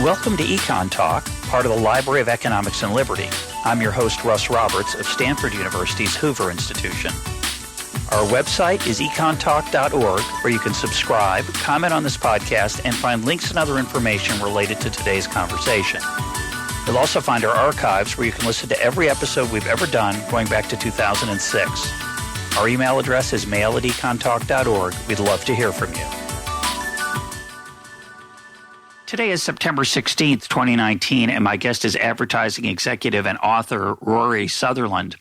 Welcome to Econ Talk, part of the Library of Economics and Liberty. I'm your host, Russ Roberts of Stanford University's Hoover Institution. Our website is econtalk.org, where you can subscribe, comment on this podcast, and find links and other information related to today's conversation. You'll also find our archives where you can listen to every episode we've ever done going back to 2006. Our email address is mail@econtalk.org. We'd love to hear from you. Today is September 16th, 2019, and my guest is advertising executive and author Rory Sutherland.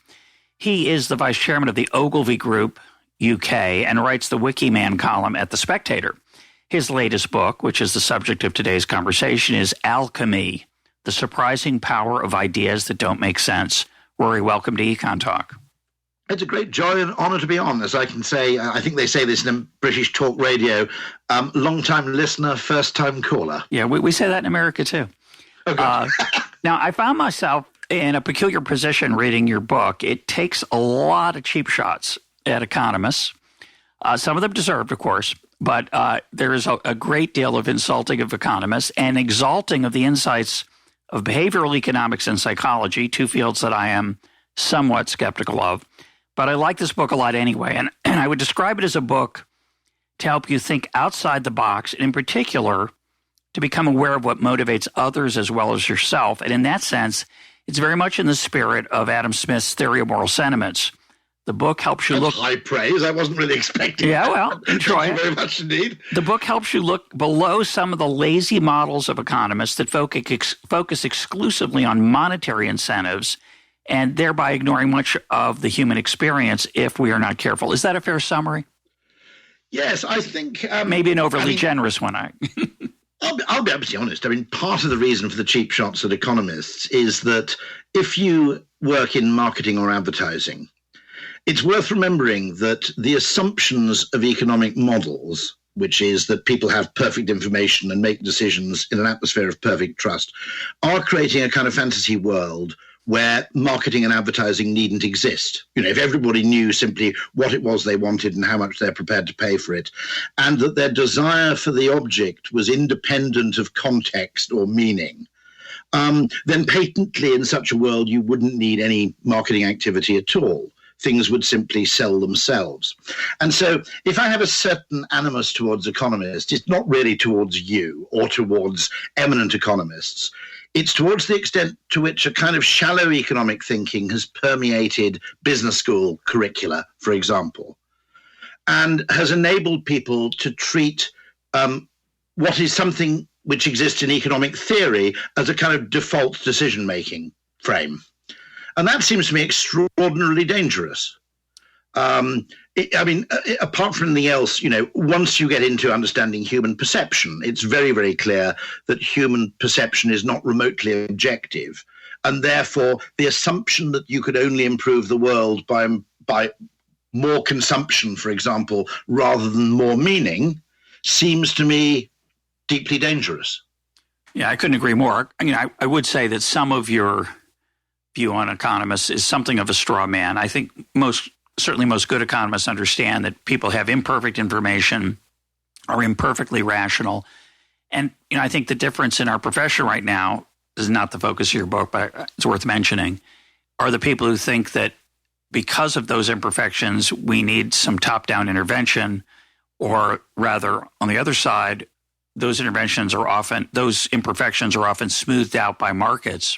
He is the vice chairman of the Ogilvy Group, UK, and writes the Wikiman column at The Spectator. His latest book, which is the subject of today's conversation, is Alchemy, The Surprising Power of Ideas That Don't Make Sense. Rory, welcome to Econ Talk. It's a great joy and honor to be on, as I can say. I think they say this in British talk radio. Long-time listener, first-time caller. Yeah, we say that in America, too. Okay. Now, I found myself in a peculiar position reading your book. It takes a lot of cheap shots at economists. Some of them deserved, of course, but there is a great deal of insulting of economists and exalting of the insights of behavioral economics and psychology, two fields that I am somewhat skeptical of. But I like this book a lot anyway, and I would describe it as a book to help you think outside the box, and in particular, to become aware of what motivates others as well as yourself. And in that sense, it's very much in the spirit of Adam Smith's theory of moral sentiments. The book helps you look... high praise. I wasn't really expecting Yeah, that. well, enjoy Thank you very much indeed. The book helps you look below some of the lazy models of economists that focus exclusively on monetary incentives and thereby ignoring much of the human experience if we are not careful. Is that a fair summary? Yes, I think... Maybe an overly generous one. I'll be absolutely honest. I mean, part of the reason for the cheap shots at economists is that if you work in marketing or advertising, it's worth remembering that the assumptions of economic models, which is that people have perfect information and make decisions in an atmosphere of perfect trust, are creating a kind of fantasy world where marketing and advertising needn't exist. You know, if everybody knew simply what it was they wanted and how much they're prepared to pay for it, and that their desire for the object was independent of context or meaning, then patently in such a world you wouldn't need any marketing activity at all. Things would simply sell themselves. And so if I have a certain animus towards economists, it's not really towards you or towards eminent economists. It's towards the extent to which a kind of shallow economic thinking has permeated business school curricula, for example, and has enabled people to treat what is something which exists in economic theory as a kind of default decision-making frame. And that seems to me extraordinarily dangerous. Apart from anything else, you know, once you get into understanding human perception, it's very, very clear that human perception is not remotely objective. And therefore, the assumption that you could only improve the world by more consumption, for example, rather than more meaning, seems to me deeply dangerous. Yeah, I couldn't agree more. I mean, I would say that some of your view on economists is something of a straw man. I think certainly most good economists understand that people have imperfect information, are imperfectly rational. And, you know, I think the difference in our profession right now is not the focus of your book, but it's worth mentioning, are the people who think that because of those imperfections, we need some top-down intervention, or rather, on the other side, those imperfections are often smoothed out by markets.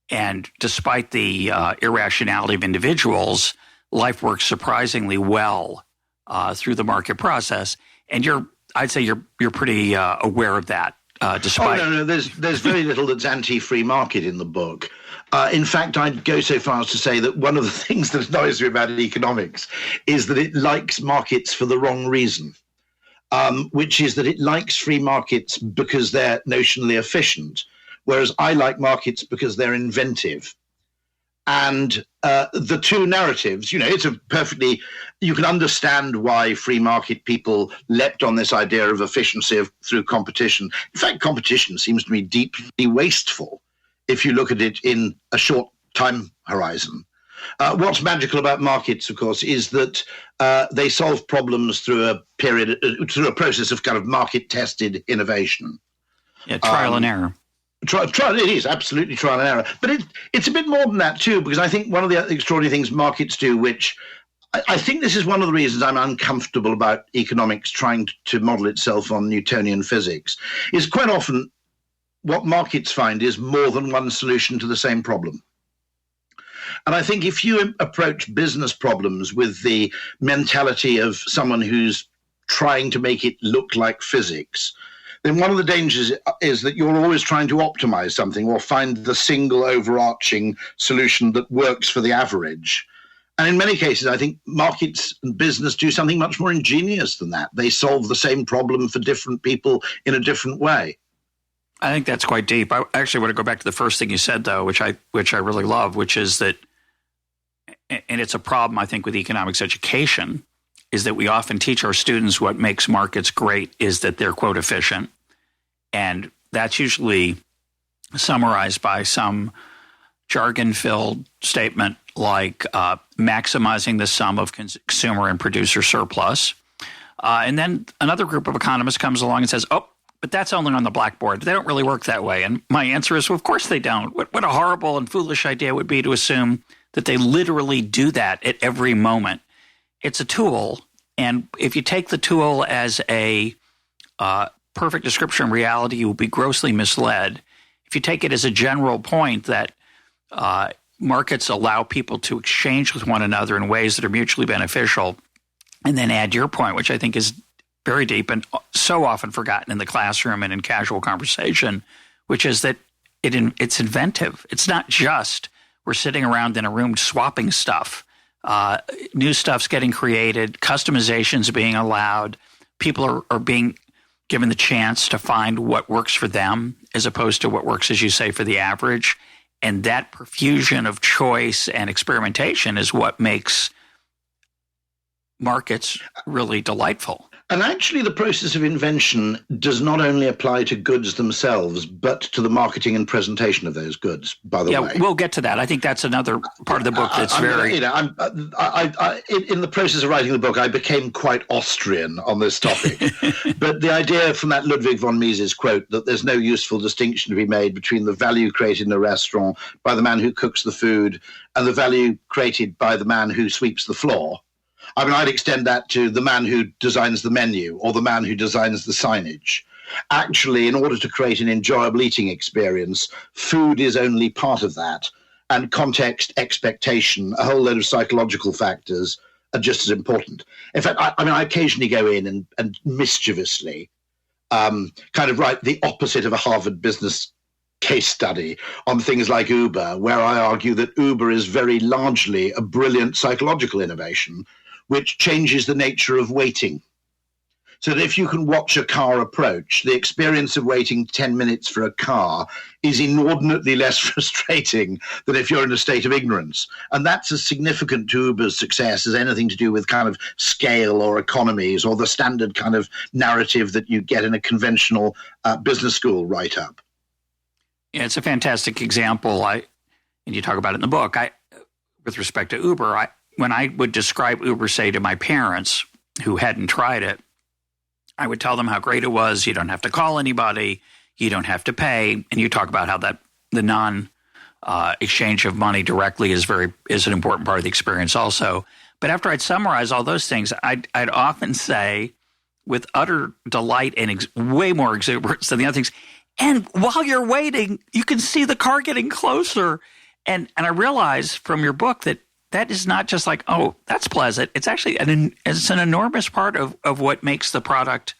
And despite the irrationality of individuals, life works surprisingly well through the market process. And I'd say you're pretty aware of that. Despite there's very little that's anti-free market in the book. In fact, I'd go so far as to say that one of the things that annoys me about economics is that it likes markets for the wrong reason, which is that it likes free markets because they're notionally efficient, whereas I like markets because they're inventive. And the two narratives, you know, you can understand why free market people leapt on this idea of efficiency through competition. In fact, competition seems to me deeply wasteful if you look at it in a short time horizon. What's magical about markets, of course, is that they solve problems through a process of kind of market-tested innovation. Yeah, trial and error. Trial, it is absolutely trial and error. But it's a bit more than that, too, because I think one of the extraordinary things markets do, which I think this is one of the reasons I'm uncomfortable about economics trying to model itself on Newtonian physics, is quite often what markets find is more than one solution to the same problem. And I think if you approach business problems with the mentality of someone who's trying to make it look like physics, then one of the dangers is that you're always trying to optimize something or find the single overarching solution that works for the average. And in many cases, I think markets and business do something much more ingenious than that. They solve the same problem for different people in a different way. I think that's quite deep. I actually want to go back to the first thing you said, though, which I really love, which is that, and it's a problem, I think, with economics education, is that we often teach our students what makes markets great is that they're, quote, efficient. And that's usually summarized by some jargon-filled statement like maximizing the sum of consumer and producer surplus. And then another group of economists comes along and says, oh, but that's only on the blackboard. They don't really work that way. And my answer is, well, of course they don't. What a horrible and foolish idea it would be to assume that they literally do that at every moment. It's a tool, and if you take the tool as a perfect description of reality, you will be grossly misled. If you take it as a general point that markets allow people to exchange with one another in ways that are mutually beneficial, and then add your point, which I think is very deep and so often forgotten in the classroom and in casual conversation, which is that it's inventive. It's not just we're sitting around in a room swapping stuff. New stuff's getting created, customizations being allowed. People are being given the chance to find what works for them as opposed to what works, as you say, for the average. And that profusion of choice and experimentation is what makes markets really delightful. And actually, the process of invention does not only apply to goods themselves, but to the marketing and presentation of those goods, by the way. Yeah, we'll get to that. I think that's another part of the book that's very... in the process of writing the book, I became quite Austrian on this topic. But the idea from that Ludwig von Mises quote that there's no useful distinction to be made between the value created in a restaurant by the man who cooks the food and the value created by the man who sweeps the floor. I mean, I'd extend that to the man who designs the menu or the man who designs the signage. Actually, in order to create an enjoyable eating experience, food is only part of that. And context, expectation, a whole load of psychological factors are just as important. In fact, I occasionally go in and mischievously kind of write the opposite of a Harvard business case study on things like Uber, where I argue that Uber is very largely a brilliant psychological innovation which changes the nature of waiting. So that if you can watch a car approach, the experience of waiting 10 minutes for a car is inordinately less frustrating than if you're in a state of ignorance. And that's as significant to Uber's success as anything to do with kind of scale or economies or the standard kind of narrative that you get in a conventional business school write-up. Yeah, it's a fantastic example. And you talk about it in the book. With respect to Uber, when I would describe Uber, say, to my parents who hadn't tried it, I would tell them how great it was. You don't have to call anybody. You don't have to pay. And you talk about how that the non-exchange of money directly is an important part of the experience also. But after I'd summarize all those things, I'd often say, with utter delight and way more exuberance than the other things, and while you're waiting, you can see the car getting closer. And I realize from your book that is not just like, oh, that's pleasant. It's actually it's an enormous part of what makes the product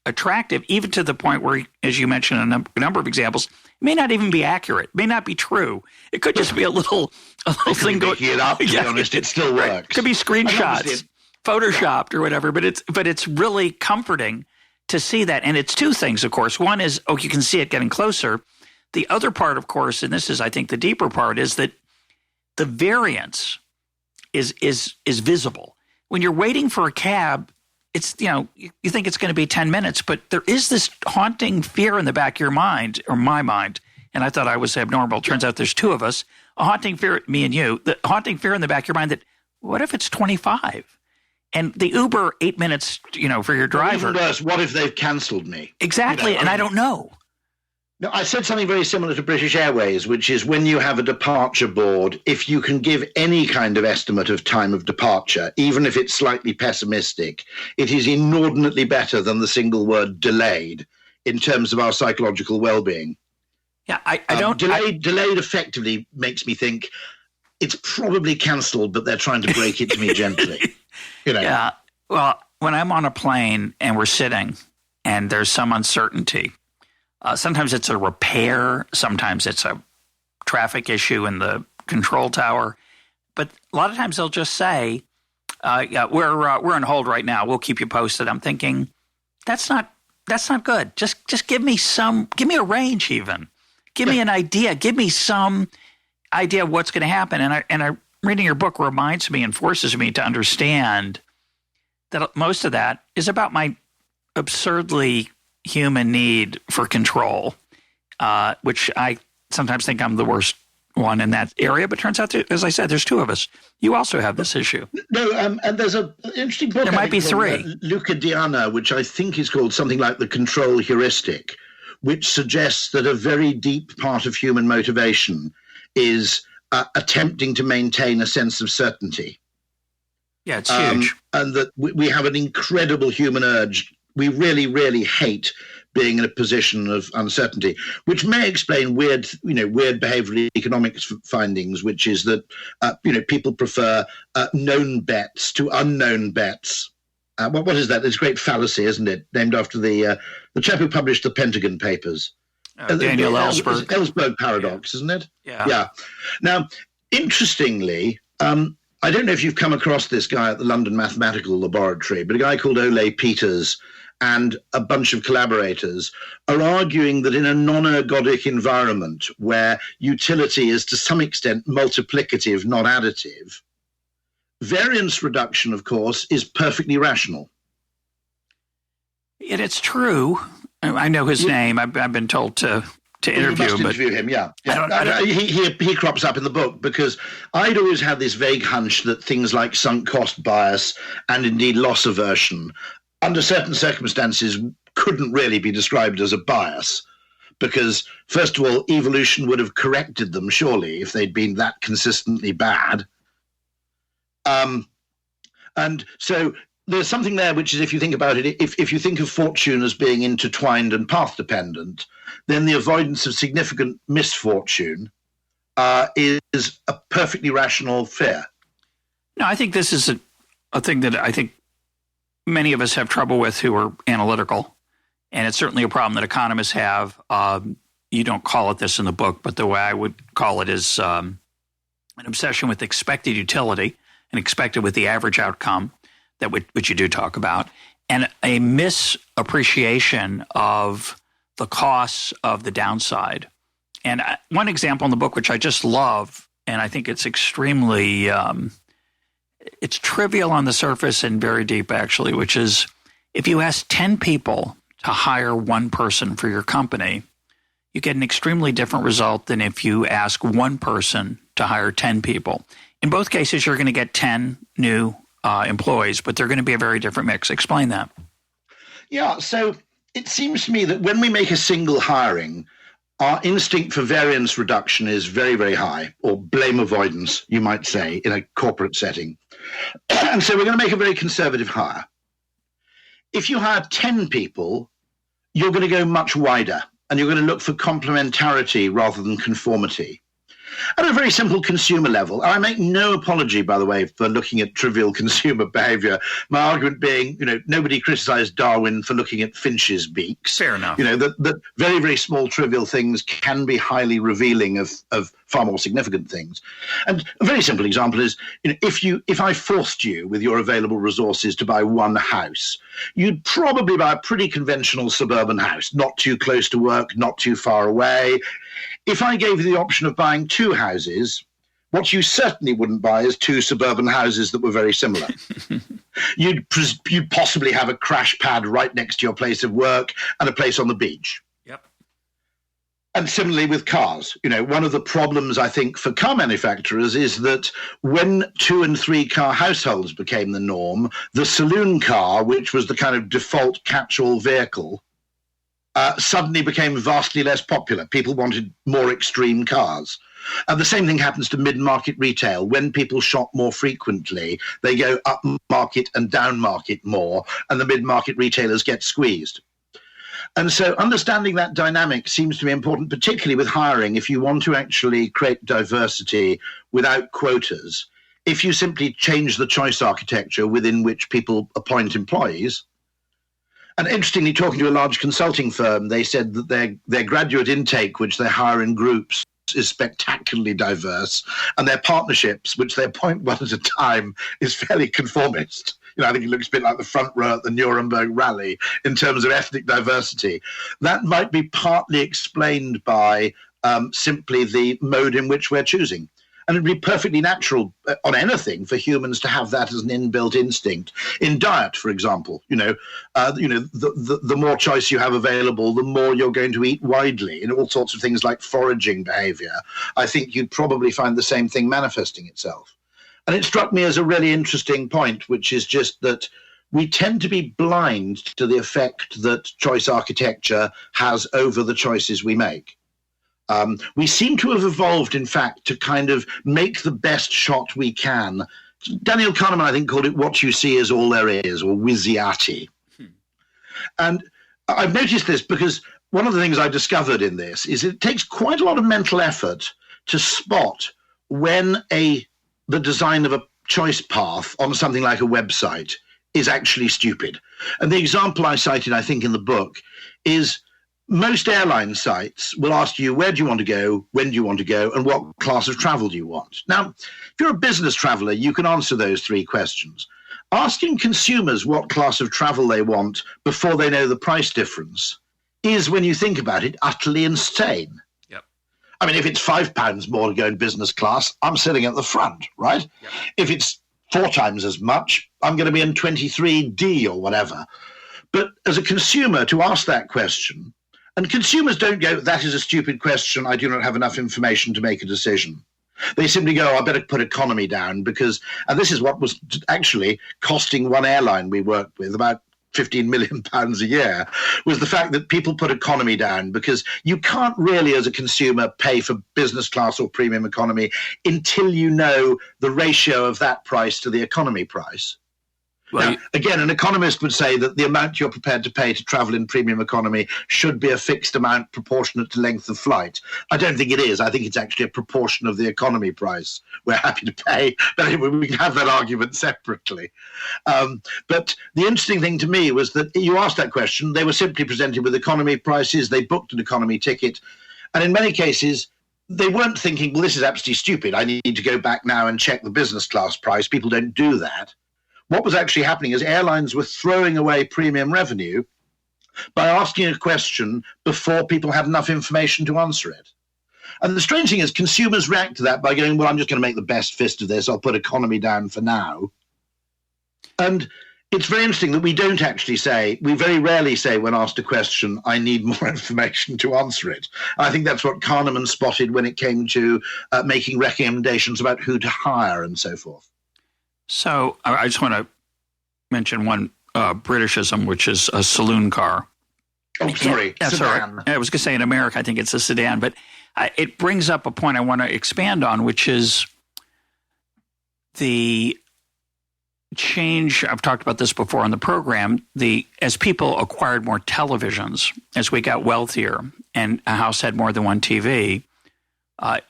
attractive, even to the point where, as you mentioned in a number of examples, it may not even be accurate, it may not be true. It could just be a little thing going. It up, to be honest, it still works. Right. It could be screenshots, photoshopped or whatever, but it's really comforting to see that. And it's two things, of course. One is, you can see it getting closer. The other part, of course, and this is, I think, the deeper part, is that the variance is visible. When you're waiting for a cab, it's, you think it's going to be 10 minutes, but there is this haunting fear in the back of your mind, or my mind, and I thought I was abnormal. Turns out there's two of us. A haunting fear, me and you, the haunting fear in the back of your mind that, what if it's 25? And the Uber, 8 minutes, for your driver. Even worse, what if they've cancelled me? Exactly, and I don't know. No, I said something very similar to British Airways, which is when you have a departure board, if you can give any kind of estimate of time of departure, even if it's slightly pessimistic, it is inordinately better than the single word delayed in terms of our psychological well-being. Yeah, I don't... Delayed effectively makes me think it's probably cancelled, but they're trying to break it to me gently. Yeah, well, when I'm on a plane and we're sitting and there's some uncertainty, sometimes it's a repair, sometimes it's a traffic issue in the control tower. But a lot of times they'll just say, yeah, we're on hold right now. We'll keep you posted. I'm thinking, that's not good. Just give me a range even. Give me an idea. Give me some idea of what's going to happen. And reading your book reminds me and forces me to understand that most of that is about my absurdly human need for control, which I sometimes think I'm the worst one in that area. But turns out, as I said, there's two of us. You also have this issue. No, and there's an interesting book. There might be three. Luca Diana, which I think is called something like The Control Heuristic, which suggests that a very deep part of human motivation is attempting to maintain a sense of certainty. Yeah, it's huge. And that we have an incredible human urge. We really, really hate being in a position of uncertainty, which may explain weird behavioral economics findings, which is that, people prefer known bets to unknown bets. What is that? It's a great fallacy, isn't it? Named after the chap who published the Pentagon Papers. Daniel Ellsberg. Ellsberg paradox, isn't it? Yeah. Now, interestingly, I don't know if you've come across this guy at the London Mathematical Laboratory, but a guy called Ole Peters and a bunch of collaborators are arguing that in a non-ergodic environment where utility is to some extent multiplicative, not additive, variance reduction, of course, is perfectly rational. And it's true. I know his name. I've been told to interview him. Interview him, yeah. He crops up in the book because I'd always had this vague hunch that things like sunk cost bias and indeed loss aversion, under certain circumstances, couldn't really be described as a bias because, first of all, evolution would have corrected them, surely, if they'd been that consistently bad. And so there's something there, which is, if you think about it, if you think of fortune as being intertwined and path-dependent, then the avoidance of significant misfortune is a perfectly rational fear. No, I think this is a thing that I think many of us have trouble with who are analytical, and it's certainly a problem that economists have. You don't call it this in the book, but the way I would call it is an obsession with expected utility and expected with the average outcome, which you do talk about, and a misappreciation of the costs of the downside. And one example in the book, which I just love, and I think it's extremely, it's trivial on the surface and very deep actually, which is if you ask 10 people to hire one person for your company, you get an extremely different result than if you ask one person to hire 10 people. In both cases, you're going to get 10 new employees, but they're going to be a very different mix. Explain that. Yeah, so it seems to me that when we make a single hiring, our instinct for variance reduction is very, very high, or blame avoidance, you might say, in a corporate setting. And so we're going to make a very conservative hire. If you hire 10 people, you're going to go much wider, and you're going to look for complementarity rather than conformity. At a very simple consumer level, and I make no apology, by the way, for looking at trivial consumer behavior, my argument being, nobody criticized Darwin for looking at finches' beaks. Fair enough. That very, very small trivial things can be highly revealing of far more significant things. And a very simple example is, if I forced you with your available resources to buy one house, you'd probably buy a pretty conventional suburban house, not too close to work, not too far away. If I gave you the option of buying two houses, what you certainly wouldn't buy is two suburban houses that were very similar. You'd possibly have a crash pad right next to your place of work and a place on the beach. Yep. And similarly with cars. One of the problems, I think, for car manufacturers is that when 2 and 3 car households became the norm, the saloon car, which was the kind of default catch-all vehicle, suddenly became vastly less popular. People wanted more extreme cars. The same thing happens to mid-market retail. When people shop more frequently, they go up market and down market more, and the mid-market retailers get squeezed. And so understanding that dynamic seems to be important, particularly with hiring. If you want to actually create diversity without quotas, if you simply change the choice architecture within which people appoint employees. And interestingly, talking to a large consulting firm, they said that their graduate intake, which they hire in groups, is spectacularly diverse, and their partnerships, which they appoint one at a time, is fairly conformist. I think it looks a bit like the front row at the Nuremberg rally in terms of ethnic diversity. That might be partly explained by simply the mode in which we're choosing. And it'd be perfectly natural on anything for humans to have that as an inbuilt instinct. In diet, for example, the more choice you have available, the more you're going to eat widely in all sorts of things like foraging behavior. I think you'd probably find the same thing manifesting itself. And it struck me as a really interesting point, which is just that we tend to be blind to the effect that choice architecture has over the choices we make. We seem to have evolved, in fact, to kind of make the best shot we can. Daniel Kahneman, I think, called it "what you see is all there is," or Wiziati. And I've noticed this because one of the things I discovered in this is it takes quite a lot of mental effort to spot when the design of a choice path on something like a website is actually stupid. And the example I cited, I think, in the book is most airline sites will ask you, where do you want to go, when do you want to go, and what class of travel do you want? Now, if you're a business traveler, you can answer those three questions. Asking consumers what class of travel they want before they know the price difference is, when you think about it, utterly insane. Yep. I mean, if it's £5 more to go in business class, I'm sitting at the front, right? Yep. If it's 4 times as much, I'm going to be in 23D or whatever. But as a consumer, to ask that question, and consumers don't go, that is a stupid question, I do not have enough information to make a decision. They simply go, I better put economy down because, and this is what was actually costing one airline we worked with about £15 million a year, was the fact that people put economy down because you can't really, as a consumer, pay for business class or premium economy until you know the ratio of that price to the economy price. Well, now, again, an economist would say that the amount you're prepared to pay to travel in premium economy should be a fixed amount proportionate to length of flight. I don't think it is. I think it's actually a proportion of the economy price we're happy to pay, but anyway, we can have that argument separately. But the interesting thing to me was that you asked that question, they were simply presented with economy prices, they booked an economy ticket, and in many cases, they weren't thinking, well, this is absolutely stupid, I need to go back now and check the business class price. People don't do that. What was actually happening is airlines were throwing away premium revenue by asking a question before people had enough information to answer it. And the strange thing is consumers react to that by going, well, I'm just going to make the best fist of this. I'll put economy down for now. And it's very interesting that we don't actually say, we very rarely say when asked a question, I need more information to answer it. I think that's what Kahneman spotted when it came to making recommendations about who to hire and so forth. So I just want to mention one Britishism, which is a saloon car. Oh, sorry. Yeah, sorry. I was going to say in America, I think it's a sedan, but it brings up a point I want to expand on, which is the change. I've talked about this before on the program. As people acquired more televisions, as we got wealthier, and a house had more than one TV.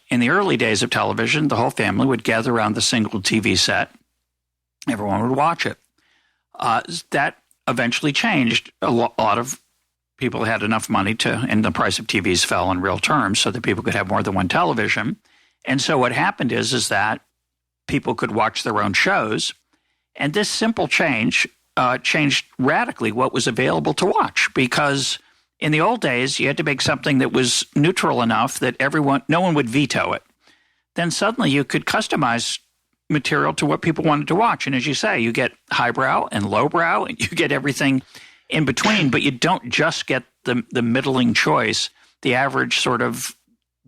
In the early days of television, the whole family would gather around the single TV set. Everyone would watch it. That eventually changed. A lot of people had enough money and the price of TVs fell in real terms so that people could have more than one television. And so what happened is that people could watch their own shows. And this simple change changed radically what was available to watch, because in the old days, you had to make something that was neutral enough that no one would veto it. Then suddenly you could customize material to what people wanted to watch. And as you say, you get highbrow and lowbrow, and you get everything in between, but you don't just get the middling choice, the average sort of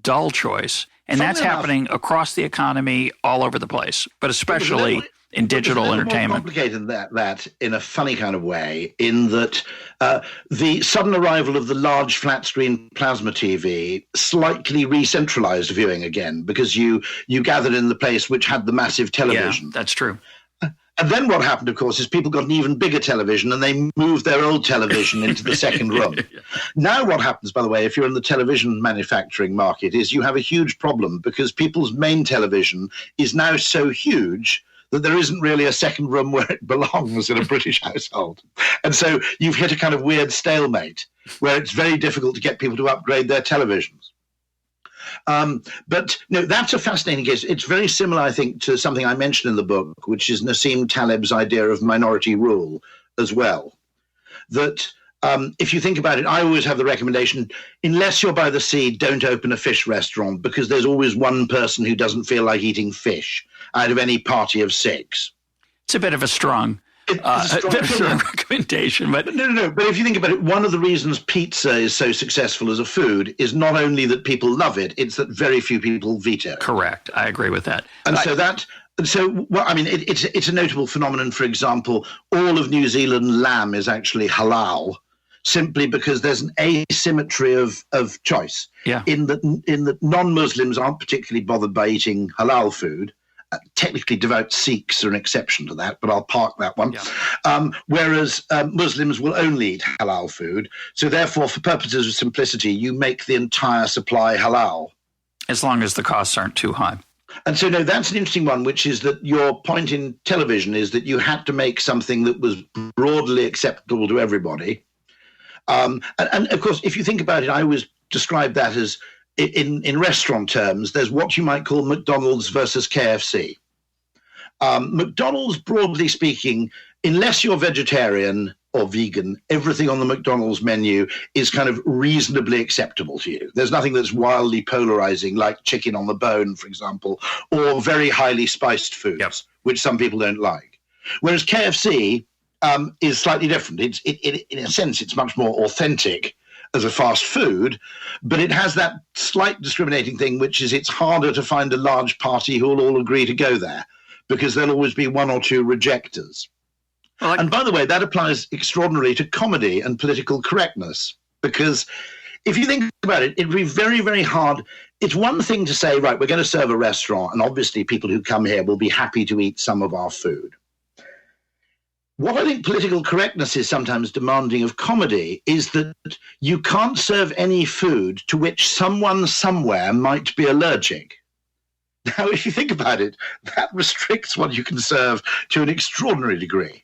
dull choice. And that's happening across the economy all over the place, but especially in digital entertainment. More complicated than that in a funny kind of way, in that the sudden arrival of the large flat screen plasma TV slightly re-centralized viewing again, because you gathered in the place which had the massive television. Yeah, that's true. And then what happened, of course, is people got an even bigger television and they moved their old television into the second room. Now what happens, by the way, if you're in the television manufacturing market, is you have a huge problem because people's main television is now so huge that there isn't really a second room where it belongs in a British household. And so you've hit a kind of weird stalemate where it's very difficult to get people to upgrade their televisions. But no, that's a fascinating case. It's very similar, I think, to something I mentioned in the book, which is Nassim Taleb's idea of minority rule as well. That if you think about it, I always have the recommendation, unless you're by the sea, don't open a fish restaurant, because there's always one person who doesn't feel like eating fish out of any party of 6. It's a bit of a strong recommendation, but no. But if you think about it, one of the reasons pizza is so successful as a food is not only that people love it; it's that very few people veto it. Correct. I agree with that. And it's a notable phenomenon. For example, all of New Zealand lamb is actually halal, simply because there's an asymmetry of choice. Yeah. In that non-Muslims aren't particularly bothered by eating halal food. Technically, devout Sikhs are an exception to that, but I'll park that one. Yeah. Whereas Muslims will only eat halal food. So therefore, for purposes of simplicity, you make the entire supply halal. As long as the costs aren't too high. And so, no, that's an interesting one, which is that your point in television is that you had to make something that was broadly acceptable to everybody. And of course, if you think about it, I always describe that as, in restaurant terms, there's what you might call McDonald's versus KFC. McDonald's, broadly speaking, unless you're vegetarian or vegan, everything on the McDonald's menu is kind of reasonably acceptable to you. There's nothing that's wildly polarizing, like chicken on the bone, for example, or very highly spiced foods, which some people don't like. Whereas KFC is slightly different. In a sense, it's much more authentic as a fast food, but it has that slight discriminating thing, which is it's harder to find a large party who will all agree to go there, because there'll always be one or two rejectors. And by the way, that applies extraordinarily to comedy and political correctness, because if you think about it, it'd be very, very hard. It's one thing to say, right, we're going to serve a restaurant, and obviously people who come here will be happy to eat some of our food. What I think political correctness is sometimes demanding of comedy is that you can't serve any food to which someone somewhere might be allergic. Now, if you think about it, that restricts what you can serve to an extraordinary degree.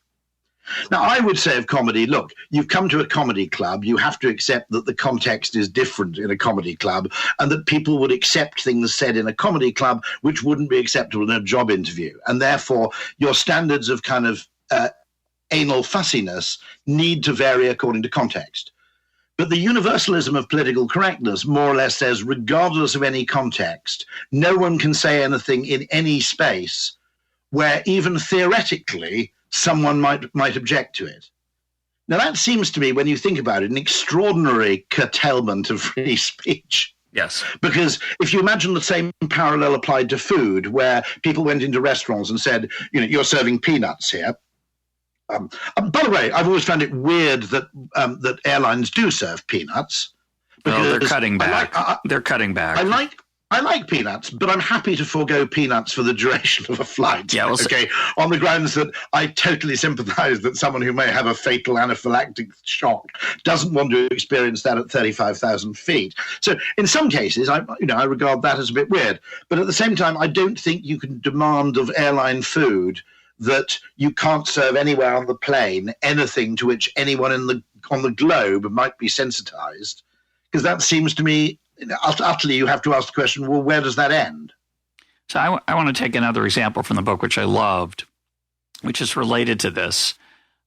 Now, I would say of comedy, look, you've come to a comedy club, you have to accept that the context is different in a comedy club, and that people would accept things said in a comedy club which wouldn't be acceptable in a job interview. And therefore, your standards of kind of anal fussiness need to vary according to context. But the universalism of political correctness more or less says, regardless of any context, no one can say anything in any space where even theoretically someone might object to it. Now, that seems to me, when you think about it, an extraordinary curtailment of free speech. Yes. Because if you imagine the same parallel applied to food, where people went into restaurants and said, you're serving peanuts here. By the way, I've always found it weird that airlines do serve peanuts. Because they're cutting back. They're cutting back. I like peanuts, but I'm happy to forego peanuts for the duration of a flight. Yeah, on the grounds that I totally sympathize that someone who may have a fatal anaphylactic shock doesn't want to experience that at 35,000 feet. So in some cases, I regard that as a bit weird. But at the same time, I don't think you can demand of airline food that you can't serve anywhere on the plane anything to which anyone on the globe might be sensitized, because that seems to me, utterly, you have to ask the question, well, where does that end? So I want to take another example from the book, which I loved, which is related to this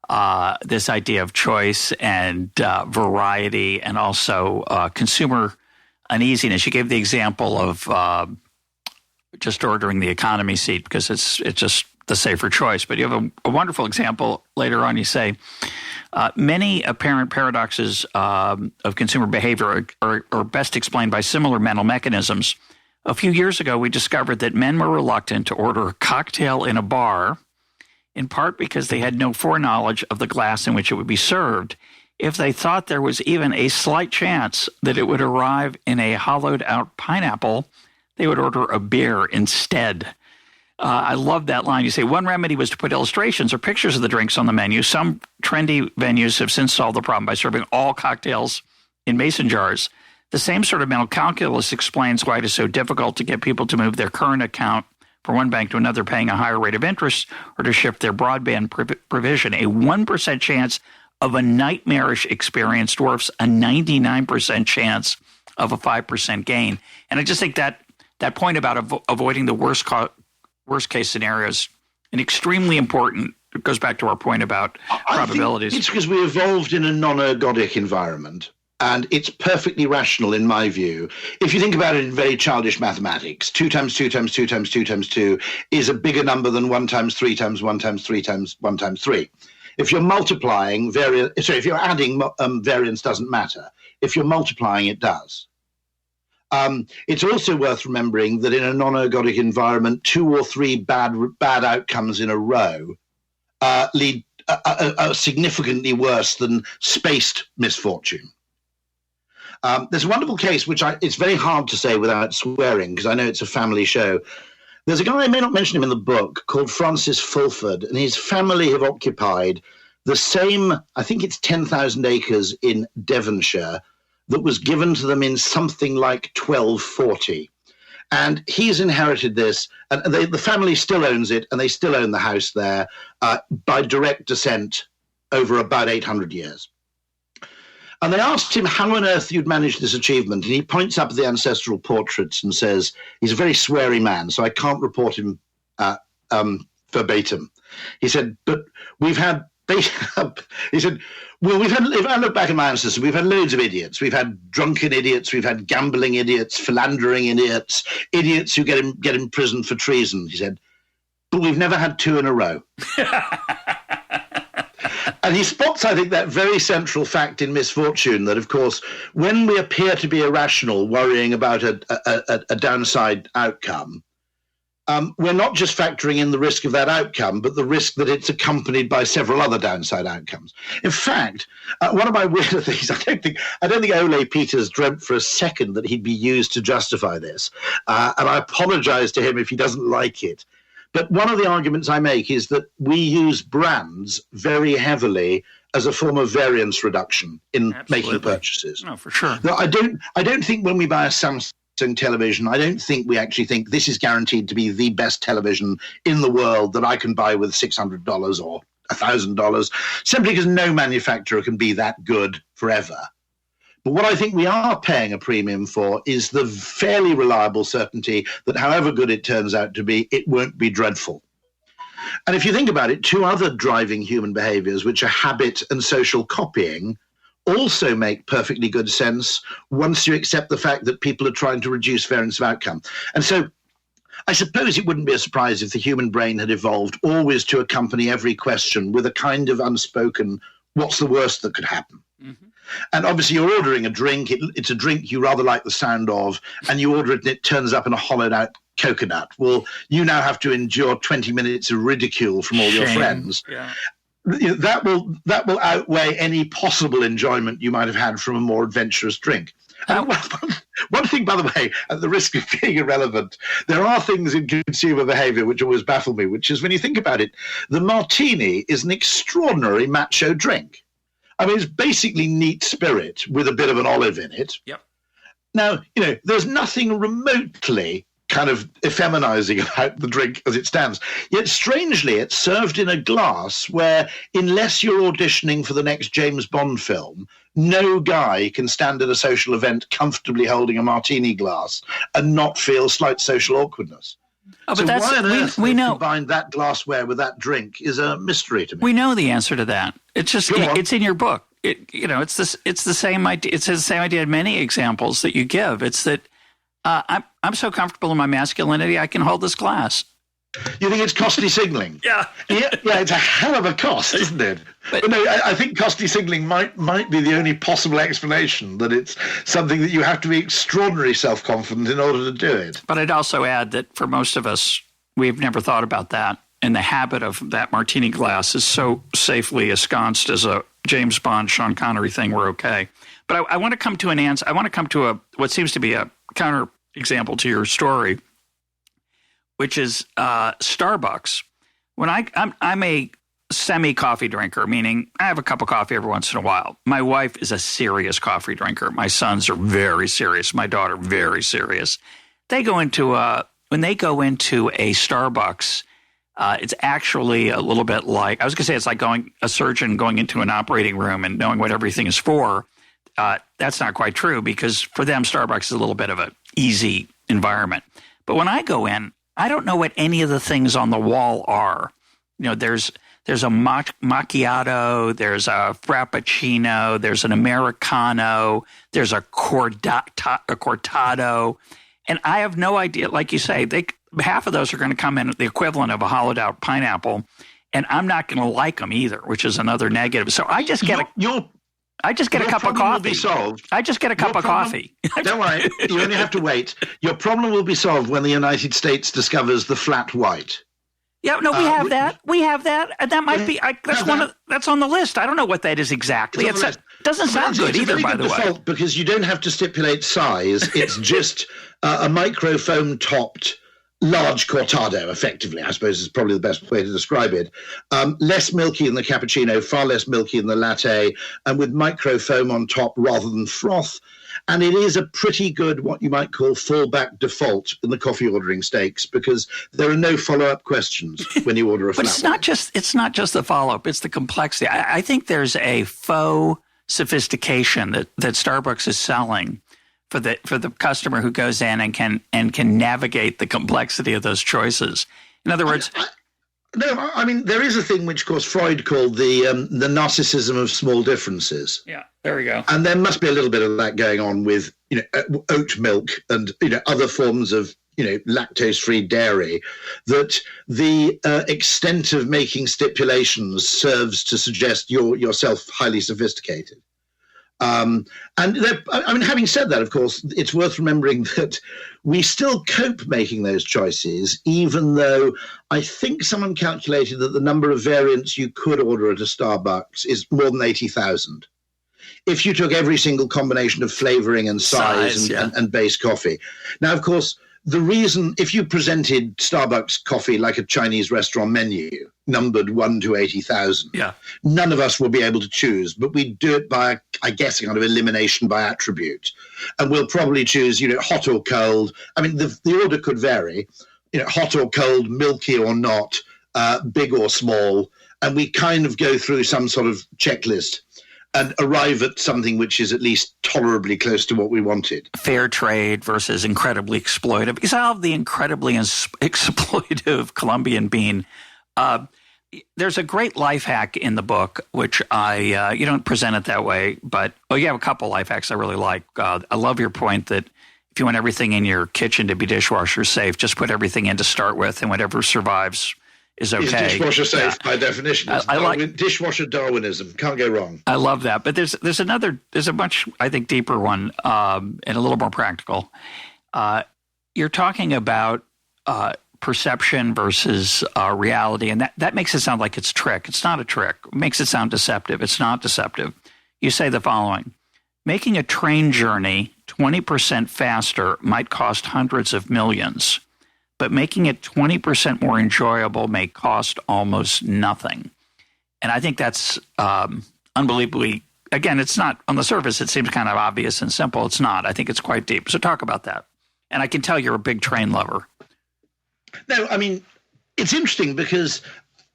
idea of choice and variety, and also consumer uneasiness. You gave the example of just ordering the economy seat because it's just the safer choice. But you have a wonderful example later on. You say, many apparent paradoxes of consumer behavior are best explained by similar mental mechanisms. A few years ago, we discovered that men were reluctant to order a cocktail in a bar in part because they had no foreknowledge of the glass in which it would be served. If they thought there was even a slight chance that it would arrive in a hollowed-out pineapple, they would order a beer instead. I love that line. You say one remedy was to put illustrations or pictures of the drinks on the menu. Some trendy venues have since solved the problem by serving all cocktails in mason jars. The same sort of mental calculus explains why it is so difficult to get people to move their current account from one bank to another, paying a higher rate of interest, or to shift their broadband provision. A 1% chance of a nightmarish experience dwarfs a 99% chance of a 5% gain. And I just think that point about avoiding the worst case scenarios and extremely important. It goes back to our point about probabilities. It's because we evolved in a non-ergodic environment, and it's perfectly rational in my view. If you think about it in very childish mathematics, 2 times 2 times 2 times 2 times 2 is a bigger number than 1 times 3 times 1 times 3 times 1 times 3. If you're multiplying if you're adding, variance doesn't matter. If you're multiplying, it does. It's also worth remembering that in a non-ergodic environment, 2 or 3 bad outcomes in a row lead significantly worse than spaced misfortune. There's a wonderful case, which it's very hard to say without swearing, because I know it's a family show. There's a guy, I may not mention him in the book, called Francis Fulford, and his family have occupied the same, I think it's 10,000 acres in Devonshire, that was given to them in something like 1240. And he's inherited this, and the family still owns it, and they still own the house there by direct descent over about 800 years. And they asked him how on earth you'd managed this achievement, and he points up at the ancestral portraits and says, he's a very sweary man, so I can't report him verbatim. He said, but we've had, he said, well, if I look back at my ancestors, we've had loads of idiots. We've had drunken idiots, we've had gambling idiots, philandering idiots, idiots who get imprisoned for treason, he said, but we've never had 2 in a row. And he spots, I think, that very central fact in misfortune that, of course, when we appear to be irrational, worrying about a downside outcome, we're not just factoring in the risk of that outcome, but the risk that it's accompanied by several other downside outcomes. In fact, one of my weirder things, I don't think Ole Peters dreamt for a second that he'd be used to justify this. And I apologize to him if he doesn't like it. But one of the arguments I make is that we use brands very heavily as a form of variance reduction in making purchases. No, for sure. No, I don't think when we buy a Samsung television, I don't think we actually think this is guaranteed to be the best television in the world that I can buy with $600 or $1,000, simply because no manufacturer can be that good forever. But what I think we are paying a premium for is the fairly reliable certainty that however good it turns out to be, it won't be dreadful. And if you think about it, 2 other driving human behaviors, which are habit and social copying, also make perfectly good sense once you accept the fact that people are trying to reduce variance of outcome. And so I suppose it wouldn't be a surprise if the human brain had evolved always to accompany every question with a kind of unspoken, what's the worst that could happen? Mm-hmm. And obviously you're ordering a drink, it's a drink you rather like the sound of, and you order it and it turns up in a hollowed out coconut. Well, you now have to endure 20 minutes of ridicule from all your friends. Yeah. That will outweigh any possible enjoyment you might have had from a more adventurous drink. And one thing, by the way, at the risk of being irrelevant, there are things in consumer behavior which always baffle me, which is when you think about it, the martini is an extraordinary macho drink. I mean, it's basically neat spirit with a bit of an olive in it. Yep. Now, there's nothing remotely kind of effeminizing about the drink as it stands. Yet, strangely, it's served in a glass where, unless you're auditioning for the next James Bond film, no guy can stand at a social event comfortably holding a martini glass and not feel slight social awkwardness. Oh, but so that's, why on earth we know combine that glassware with that drink is a mystery to me. We know the answer to that. It's just it's in your book. It's the same idea. It's the same idea in many examples that you give. It's that I'm so comfortable in my masculinity, I can hold this glass. You think it's costly signaling? Yeah, it's a hell of a cost, isn't it? But no, I think costly signaling might be the only possible explanation, that it's something that you have to be extraordinarily self-confident in order to do it. But I'd also add that for most of us, we've never thought about that and the habit of that martini glass is so safely ensconced as a James Bond, Sean Connery thing, we're okay. But I want to come to an answer. I want to come to what seems to be a counter example to your story, which is Starbucks. When I'm a semi-coffee drinker, meaning I have a cup of coffee every once in a while. My wife is a serious coffee drinker. My sons are very serious. My daughter, very serious. They go into when they go into a Starbucks, it's actually a little bit like, I was going to say it's like a surgeon going into an operating room and knowing what everything is for. That's not quite true, because for them, Starbucks is a little bit of an easy environment. But when I go in, I don't know what any of the things on the wall are. You know, there's a macchiato, there's a frappuccino, there's an Americano, there's a cortado, and I have no idea. Like you say, half of those are going to come in at the equivalent of a hollowed out pineapple, and I'm not going to like them either, which is another negative. So I just get a cup of coffee. Will be solved. I just get a cup of coffee. Don't worry, you only have to wait. Your problem will be solved when the United States discovers the flat white. Yeah, no, we have that. We have that. And that might be, that's on the list. I don't know what that is exactly. It doesn't sound good either, by the way. Because you don't have to stipulate size. It's just a microfoam topped large cortado, effectively, I suppose is probably the best way to describe it. Less milky than the cappuccino, far less milky than the latte, and with microfoam on top rather than froth. And it is a pretty good, what you might call, fallback default in the coffee ordering stakes, because there are no follow-up questions when you order a flat. But it's not just the follow-up; it's the complexity. I think there's a faux sophistication that Starbucks is selling for the customer who goes in and can navigate the complexity of those choices. In other words. I mean, there is a thing which, of course, Freud called the narcissism of small differences. Yeah, there we go. And there must be a little bit of that going on with, oat milk and, other forms of, lactose-free dairy, that the extent of making stipulations serves to suggest you're yourself highly sophisticated. And having said that, of course, it's worth remembering that we still cope making those choices, even though I think someone calculated that the number of variants you could order at a Starbucks is more than 80,000. If you took every single combination of flavoring and size and base coffee. Now, of course, the reason, if you presented Starbucks coffee like a Chinese restaurant menu, numbered 1 to 80,000, none of us will be able to choose, but we do it by, I guess, a kind of elimination by attribute. And we'll probably choose, hot or cold. I mean, the order could vary, hot or cold, milky or not, big or small. And we kind of go through some sort of checklist and arrive at something which is at least tolerably close to what we wanted. Fair trade versus incredibly exploitive. Because I love the incredibly exploitive Colombian bean. There's a great life hack in the book, which you don't present it that way, but you have a couple life hacks I really like. I love your point that if you want everything in your kitchen to be dishwasher safe, just put everything in to start with, and whatever survives is okay. It's dishwasher safe by definition. I like dishwasher Darwinism. Can't go wrong. I love that. But there's a much, I think, deeper one and a little more practical. You're talking about perception versus reality, and that makes it sound like it's trick. It's not a trick. It makes it sound deceptive. It's not deceptive. You say the following: making a train journey 20% faster might cost hundreds of millions, but making it 20% more enjoyable may cost almost nothing. And I think that's unbelievably, again, it's not, on the surface, it seems kind of obvious and simple. It's not. I think it's quite deep. So talk about that. And I can tell you're a big train lover. No, I mean, it's interesting because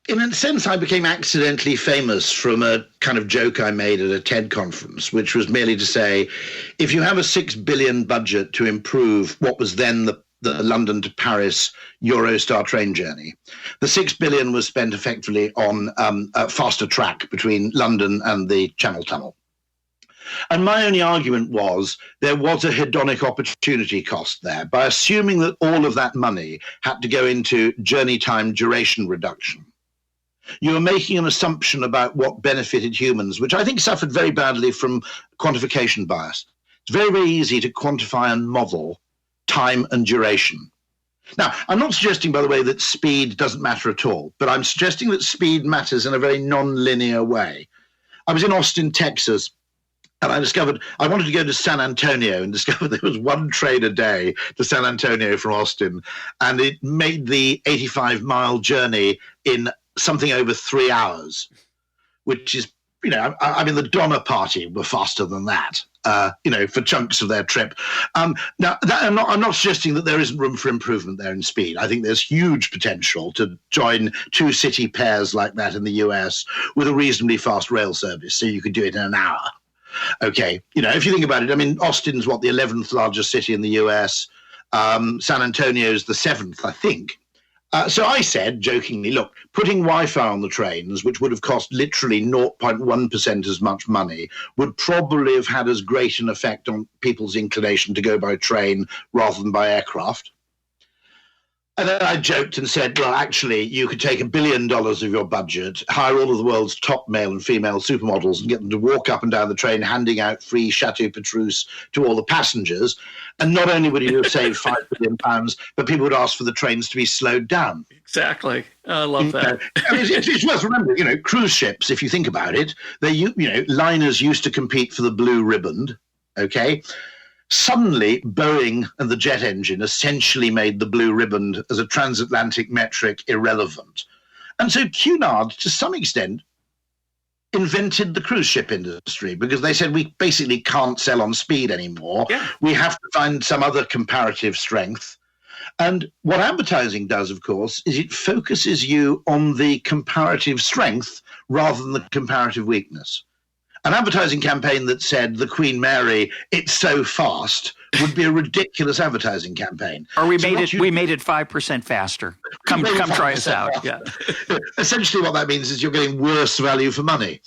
in a sense I became accidentally famous from a kind of joke I made at a TED conference, which was merely to say, if you have a $6 billion budget to improve what was then the London to Paris Eurostar train journey, the $6 billion was spent effectively on a faster track between London and the Channel Tunnel. And my only argument was there was a hedonic opportunity cost there by assuming that all of that money had to go into journey time duration reduction. You were making an assumption about what benefited humans, which I think suffered very badly from quantification bias. It's very, very easy to quantify and model time and duration. Now, I'm not suggesting, by the way, that speed doesn't matter at all, but I'm suggesting that speed matters in a very non-linear way. I was in Austin, Texas, and I wanted to go to San Antonio and discovered there was one train a day to San Antonio from Austin, and it made the 85-mile journey in something over 3 hours, which is, I mean, the Donner Party were faster than that, for chunks of their trip. Now, I'm not suggesting that there isn't room for improvement there in speed. I think there's huge potential to join two city pairs like that in the US with a reasonably fast rail service, so you could do it in an hour. Okay, if you think about it, I mean, Austin's the 11th largest city in the US. San Antonio's the 7th, I think. So I said, jokingly, look, putting Wi-Fi on the trains, which would have cost literally 0.1% as much money, would probably have had as great an effect on people's inclination to go by train rather than by aircraft. And then I joked and said, well, actually, you could take $1 billion of your budget, hire all of the world's top male and female supermodels and get them to walk up and down the train handing out free Chateau Petrus to all the passengers. And not only would you have saved £5 billion, but people would ask for the trains to be slowed down. Exactly. I love that. It's worth remembering, cruise ships, if you think about it, liners used to compete for the blue riband, okay? Suddenly, Boeing and the jet engine essentially made the blue riband as a transatlantic metric irrelevant. And so Cunard, to some extent, invented the cruise ship industry because they said we basically can't sell on speed anymore. Yeah. We have to find some other comparative strength. And what advertising does, of course, is it focuses you on the comparative strength rather than the comparative weakness. An advertising campaign that said the Queen Mary, it's so fast, would be a ridiculous advertising campaign. Or we made it 5% faster. Come try us out. Yeah. Essentially what that means is you're getting worse value for money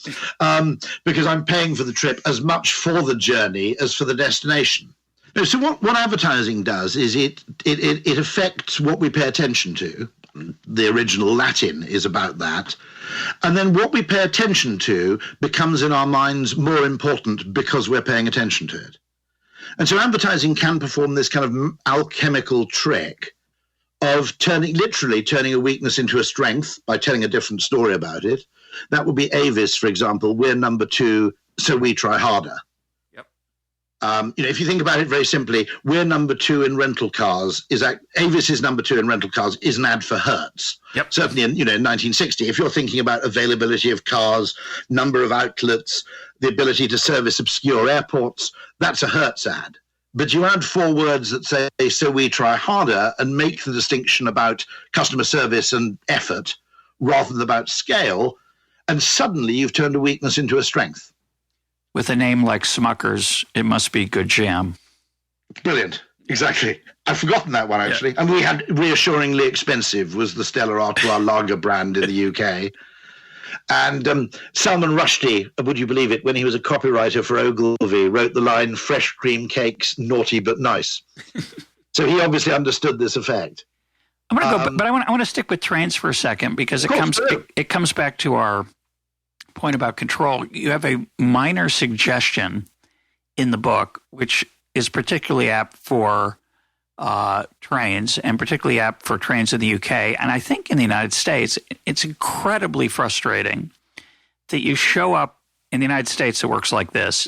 because I'm paying for the trip as much for the journey as for the destination. No, so what advertising does is it affects what we pay attention to. The original Latin is about that. And then what we pay attention to becomes in our minds more important because we're paying attention to it. And so advertising can perform this kind of alchemical trick of literally turning a weakness into a strength by telling a different story about it. That would be Avis, for example. We're number 2, so we try harder. If you think about it very simply, we're number 2 in rental cars. Avis is number 2 in rental cars is an ad for Hertz. Yep. Certainly in 1960. If you're thinking about availability of cars, number of outlets, the ability to service obscure airports, that's a Hertz ad. But you add 4 words that say, so we try harder, and make the distinction about customer service and effort rather than about scale, and suddenly you've turned a weakness into a strength. With a name like Smucker's, it must be good jam. Brilliant. Exactly. I've forgotten that one, actually. Yeah. And we had Reassuringly Expensive was the Stella Artois lager brand in the UK. And Salman Rushdie, would you believe it, when he was a copywriter for Ogilvy, wrote the line, fresh cream cakes, naughty but nice. So he obviously understood this effect. I'm going to go, but I want to stick with trains for a second because it comes back to our point about control. You have a minor suggestion in the book, which is particularly apt for trains and particularly apt for trains in the UK. And I think in the United States, it's incredibly frustrating that you show up in the United States. It works like this.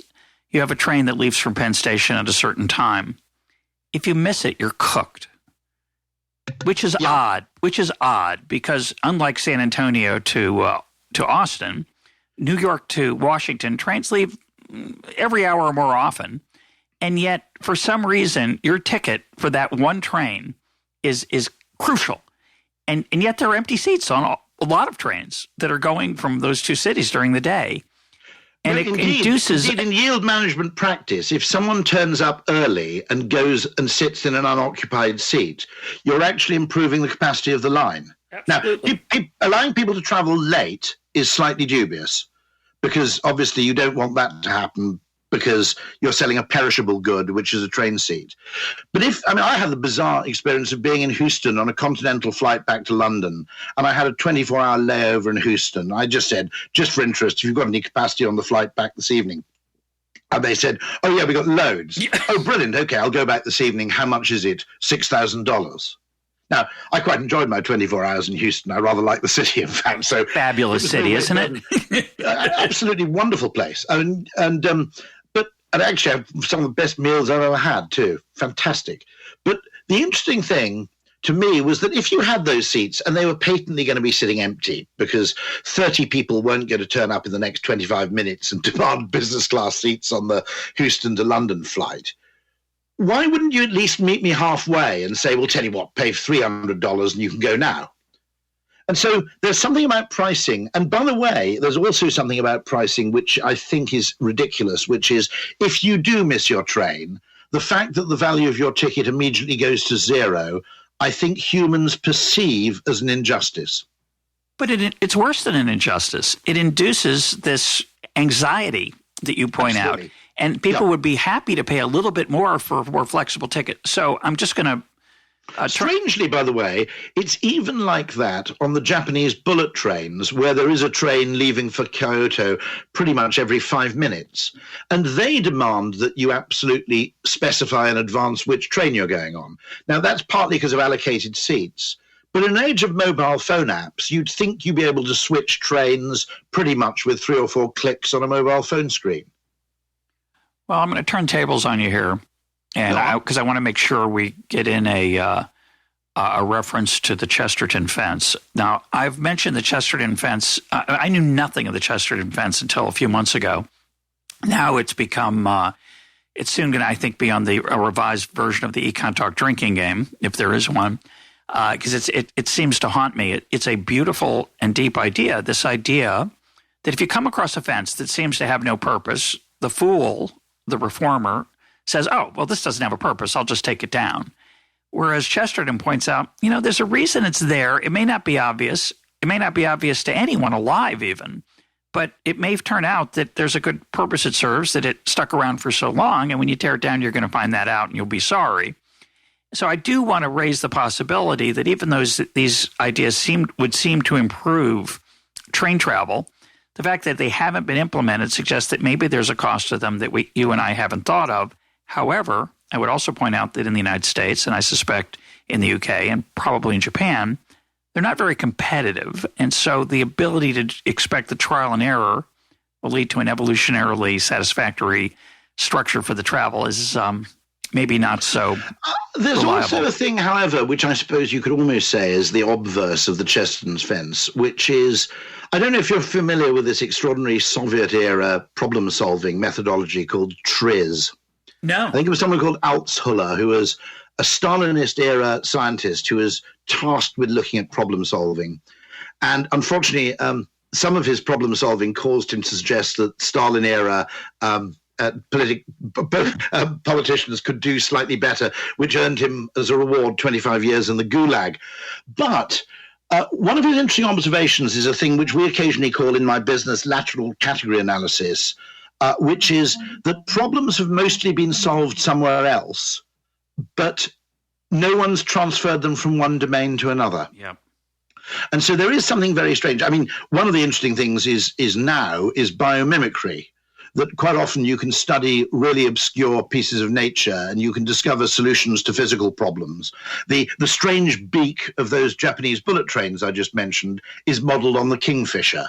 You have a train that leaves from Penn Station at a certain time. If you miss it, you're cooked, which is odd because unlike San Antonio to Austin, New York to Washington, trains leave every hour or more often. And yet, for some reason, your ticket for that one train is crucial. And yet there are empty seats on a lot of trains that are going from those two cities during the day. And it induces... Indeed, in yield management practice, if someone turns up early and goes and sits in an unoccupied seat, you're actually improving the capacity of the line. Absolutely. Now, allowing people to travel late is slightly dubious because obviously you don't want that to happen because you're selling a perishable good, which is a train seat. But I had the bizarre experience of being in Houston on a continental flight back to London, and I had a 24-hour layover in Houston. I just said, just for interest, if you've got any capacity on the flight back this evening. And they said, oh, yeah, we got loads. Oh, brilliant. Okay, I'll go back this evening. How much is it? $6,000. Now, I quite enjoyed my 24 hours in Houston. I rather like the city, in fact. So fabulous city, isn't it? Absolutely wonderful place. And actually, I have some of the best meals I've ever had, too. Fantastic. But the interesting thing to me was that if you had those seats and they were patently going to be sitting empty because 30 people weren't going to turn up in the next 25 minutes and demand business class seats on the Houston to London flight, why wouldn't you at least meet me halfway and say, well, tell you what, pay $300 and you can go now? And so there's something about pricing. And by the way, there's also something about pricing which I think is ridiculous, which is if you do miss your train, the fact that the value of your ticket immediately goes to zero, I think humans perceive as an injustice. But it's worse than an injustice. It induces this anxiety that you point out. And people would be happy to pay a little bit more for a more flexible ticket. So I'm just going to... Strangely, by the way, it's even like that on the Japanese bullet trains where there is a train leaving for Kyoto pretty much every 5 minutes. And they demand that you absolutely specify in advance which train you're going on. Now, that's partly because of allocated seats. But in an age of mobile phone apps, you'd think you'd be able to switch trains pretty much with 3 or 4 clicks on a mobile phone screen. Well, I'm going to turn tables on you here. And because I want to make sure we get in a reference to the Chesterton Fence. Now, I've mentioned the Chesterton Fence. I knew nothing of the Chesterton Fence until a few months ago. Now it's become, it's soon going to, I think, be on a revised version of the Econ Talk drinking game, if there is one, because it seems to haunt me. It's a beautiful and deep idea, this idea that if you come across a fence that seems to have no purpose, the fool, the reformer, says, oh, well, this doesn't have a purpose. I'll just take it down. Whereas Chesterton points out, there's a reason it's there. It may not be obvious. It may not be obvious to anyone alive even, but it may turn out that there's a good purpose it serves, that it stuck around for so long. And when you tear it down, you're going to find that out and you'll be sorry. So I do want to raise the possibility that even though these ideas would seem to improve train travel, the fact that they haven't been implemented suggests that maybe there's a cost to them that you and I haven't thought of. However, I would also point out that in the United States, and I suspect in the UK and probably in Japan, they're not very competitive. And so the ability to expect the trial and error will lead to an evolutionarily satisfactory structure for the travel is maybe not so There's reliable. Also a thing, however, which I suppose you could almost say is the obverse of the Chesterton's Fence, which is, I don't know if you're familiar with this extraordinary Soviet-era problem-solving methodology called TRIZ. No. I think it was someone called Altshuller, who was a Stalinist-era scientist who was tasked with looking at problem-solving. And unfortunately, some of his problem-solving caused him to suggest that Stalin-era politicians could do slightly better, which earned him, as a reward, 25 years in the Gulag. But one of his interesting observations is a thing which we occasionally call in my business lateral category analysis, which is that problems have mostly been solved somewhere else, but no one's transferred them from one domain to another. Yeah. And so there is something very strange. I mean, one of the interesting things is biomimicry, that quite often you can study really obscure pieces of nature and you can discover solutions to physical problems. The strange beak of those Japanese bullet trains I just mentioned is modeled on the kingfisher,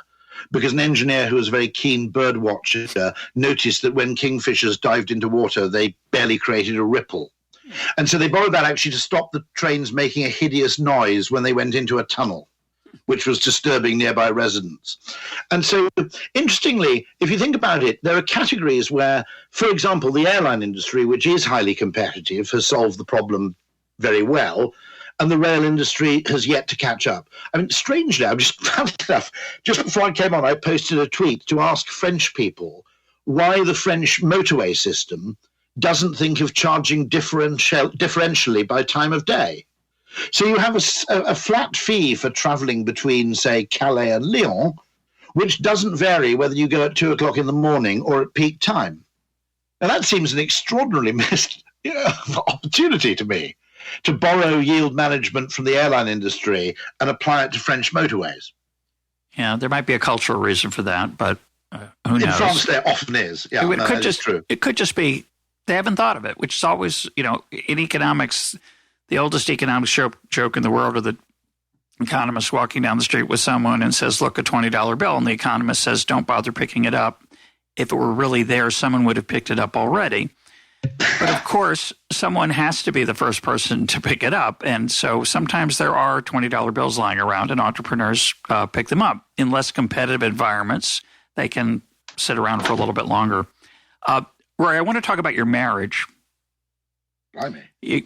because an engineer who was a very keen bird watcher noticed that when kingfishers dived into water, they barely created a ripple. And so they borrowed that actually to stop the trains making a hideous noise when they went into a tunnel, which was disturbing nearby residents. And so, interestingly, if you think about it, there are categories where, for example, the airline industry, which is highly competitive, has solved the problem very well, and the rail industry has yet to catch up. I mean, strangely, I just found enough. Just before I came on, I posted a tweet to ask French people why the French motorway system doesn't think of charging differentially by time of day. So you have a flat fee for traveling between, say, Calais and Lyon, which doesn't vary whether you go at 2 o'clock in the morning or at peak time. Now, that seems an extraordinarily missed opportunity to me, to borrow yield management from the airline industry and apply it to French motorways. Yeah, there might be a cultural reason for that, but who knows? In France, there often is. Yeah, it could just be they haven't thought of it, which is always, in economics, The oldest economics joke in the world are the economist walking down the street with someone and says, look, a $20 bill. And the economist says, don't bother picking it up. If it were really there, someone would have picked it up already. But of course, someone has to be the first person to pick it up. And so sometimes there are $20 bills lying around and entrepreneurs pick them up. In less competitive environments, they can sit around for a little bit longer. Rory, I want to talk about your marriage.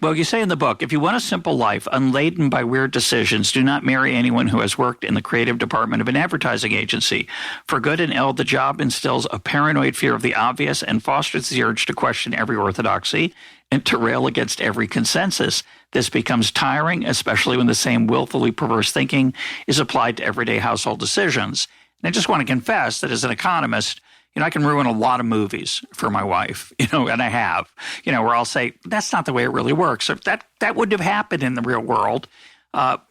Well, you say in the book, if you want a simple life unladen by weird decisions, do not marry anyone who has worked in the creative department of an advertising agency. For good and ill, the job instills a paranoid fear of the obvious and fosters the urge to question every orthodoxy and to rail against every consensus. This becomes tiring, especially when the same willfully perverse thinking is applied to everyday household decisions. And I just want to confess that as an economist, I can ruin a lot of movies for my wife, and I have, where I'll say, that's not the way it really works. Or that wouldn't have happened in the real world.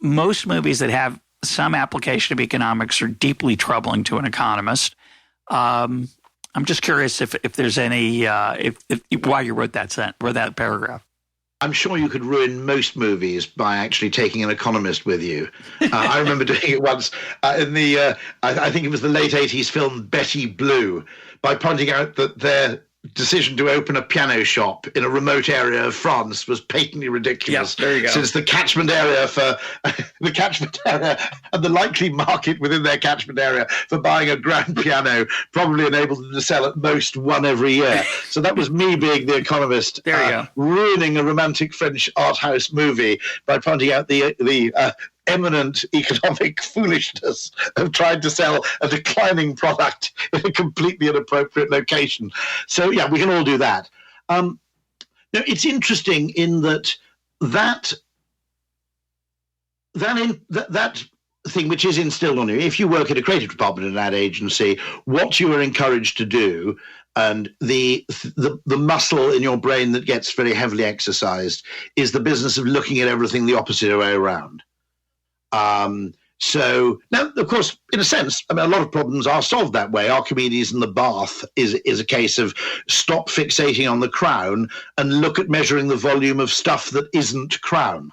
Most movies that have some application of economics are deeply troubling to an economist. I'm just curious if there's any, why you wrote that paragraph. I'm sure you could ruin most movies by actually taking an economist with you. I remember doing it once in the, I think it was the late 80s film Betty Blue, by pointing out that their decision to open a piano shop in a remote area of France was patently ridiculous. Yes, there you go. Since the catchment area and the likely market within their catchment area for buying a grand piano probably enabled them to sell at most one every year. So that was me being the economist, there you go, ruining a romantic French art house movie by pointing out the eminent economic foolishness of trying to sell a declining product in a completely inappropriate location. So, yeah, we can all do that. Now, it's interesting in that thing which is instilled on you, if you work at a creative department in an ad agency, what you are encouraged to do and the muscle in your brain that gets very heavily exercised is the business of looking at everything the opposite way around. So now, of course, in a sense, a lot of problems are solved that way. Archimedes and the bath is a case of stop fixating on the crown and look at measuring the volume of stuff that isn't crown,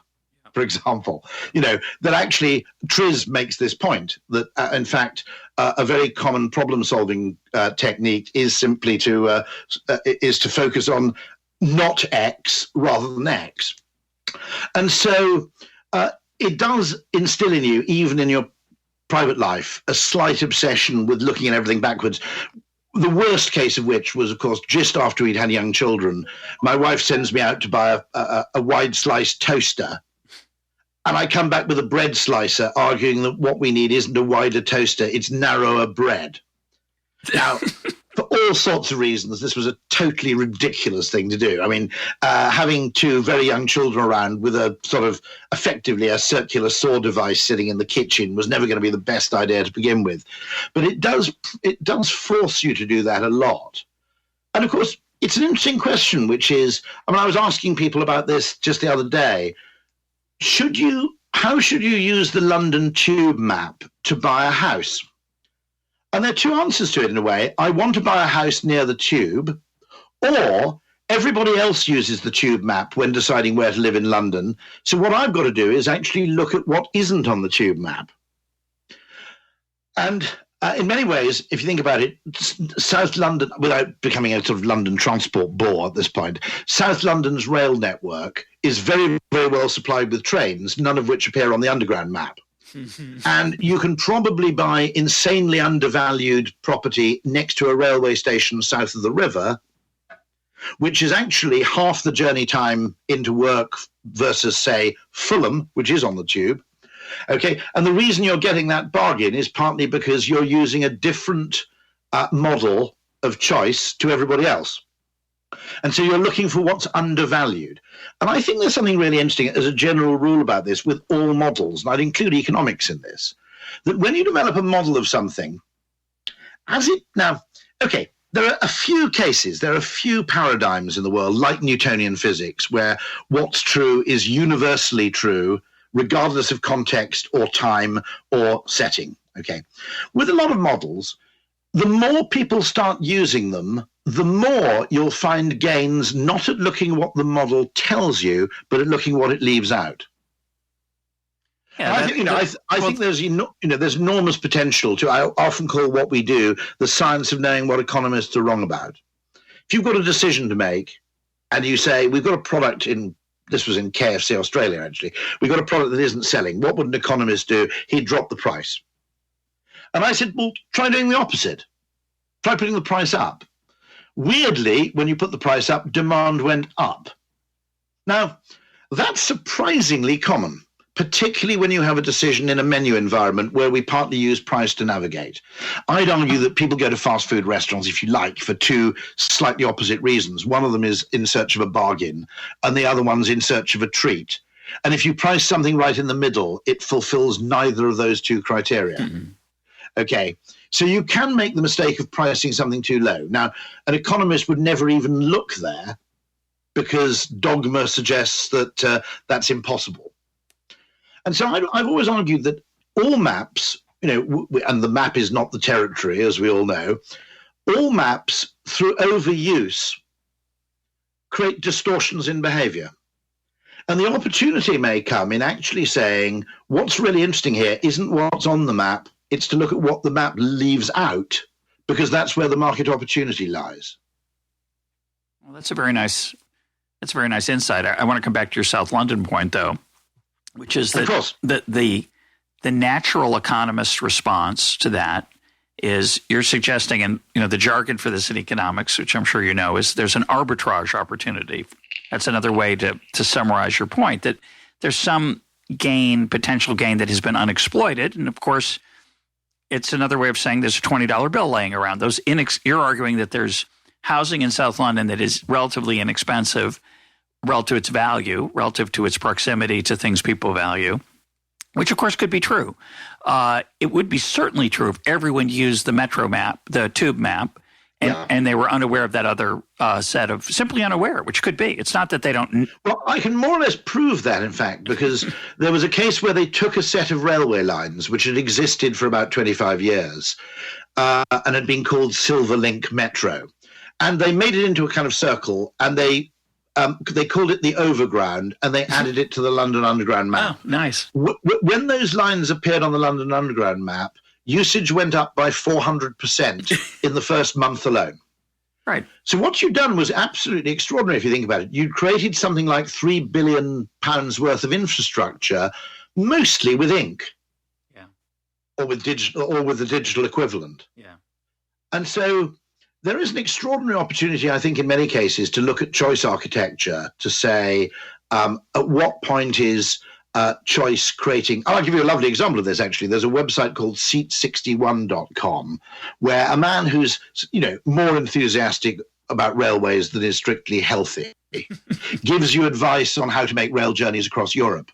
for example. That actually Triz makes this point that, in fact, a very common problem-solving technique is simply to focus on not X rather than X. And so it does instill in you, even in your private life, a slight obsession with looking at everything backwards. The worst case of which was, of course, just after we'd had young children. My wife sends me out to buy a wide-sliced toaster, and I come back with a bread slicer arguing that what we need isn't a wider toaster, it's narrower bread. Now, for all sorts of reasons, this was a totally ridiculous thing to do. I mean, having two very young children around with a sort of effectively a circular saw device sitting in the kitchen was never going to be the best idea to begin with. But it does force you to do that a lot. And of course, it's an interesting question, which is, I was asking people about this just the other day. How should you use the London Tube map to buy a house? And there are two answers to it in a way. I want to buy a house near the tube, or everybody else uses the tube map when deciding where to live in London. So what I've got to do is actually look at what isn't on the tube map. And in many ways, if you think about it, South London, without becoming a sort of London transport bore at this point, South London's rail network is very, very well supplied with trains, none of which appear on the underground map. And you can probably buy insanely undervalued property next to a railway station south of the river, which is actually half the journey time into work versus, say, Fulham, which is on the tube. Okay, and the reason you're getting that bargain is partly because you're using a different model of choice to everybody else. And so you're looking for what's undervalued. And I think there's something really interesting as a general rule about this with all models, and I'd include economics in this, that when you develop a model of something, there are a few cases, there are a few paradigms in the world, like Newtonian physics, where what's true is universally true, regardless of context or time or setting. Okay. With a lot of models, the more people start using them, the more you'll find gains not at looking what the model tells you, but at looking what it leaves out. Yeah, I think there's there's enormous potential to. I often call what we do the science of knowing what economists are wrong about. If you've got a decision to make, and you say we've got a product in. This was in KFC Australia, actually. We've got a product that isn't selling. What would an economist do? He'd drop the price. And I said, well, try doing the opposite. Try putting the price up. Weirdly, when you put the price up, demand went up. Now, that's surprisingly common, particularly when you have a decision in a menu environment where we partly use price to navigate. I'd argue that people go to fast food restaurants, if you like, for two slightly opposite reasons. One of them is in search of a bargain, and the other one's in search of a treat. And if you price something right in the middle, it fulfills neither of those two criteria. Mm-hmm. Okay, so you can make the mistake of pricing something too low. Now, an economist would never even look there because dogma suggests that that's impossible. And so I've always argued that all maps, and the map is not the territory, as we all know, all maps, through overuse, create distortions in behavior. And the opportunity may come in actually saying, what's really interesting here isn't what's on the map, it's to look at what the map leaves out, because that's where the market opportunity lies. Well, that's a very nice insight. I want to come back to your South London point, though, which is that the natural economist's response to that is you're suggesting, and the jargon for this in economics, which I'm sure you know, is there's an arbitrage opportunity. That's another way to summarize your point, that there's some potential gain that has been unexploited, and of course, it's another way of saying there's a $20 bill laying around. You're arguing that there's housing in South London that is relatively inexpensive relative to its value, relative to its proximity to things people value, which of course could be true. It would be certainly true if everyone used the Metro map, the tube map, and they were unaware of that other set of simply unaware, which could be. It's not that they don't. Well, I can more or less prove that, in fact, because there was a case where they took a set of railway lines which had existed for about 25 years and had been called Silver Link Metro. And they made it into a kind of circle, and they called it the Overground, and they added it to the London Underground map. Oh, nice. When those lines appeared on the London Underground map, usage went up by 400% in the first month alone. Right. So what you'd done was absolutely extraordinary if you think about it. You'd created something like £3 billion worth of infrastructure, mostly with ink. Yeah. Or with the digital equivalent. Yeah. And so there is an extraordinary opportunity, I think, in many cases, to look at choice architecture, to say at what point is choice creating. I'll give you a lovely example of this, actually. There's a website called seat61.com where a man who's, more enthusiastic about railways than is strictly healthy gives you advice on how to make rail journeys across Europe.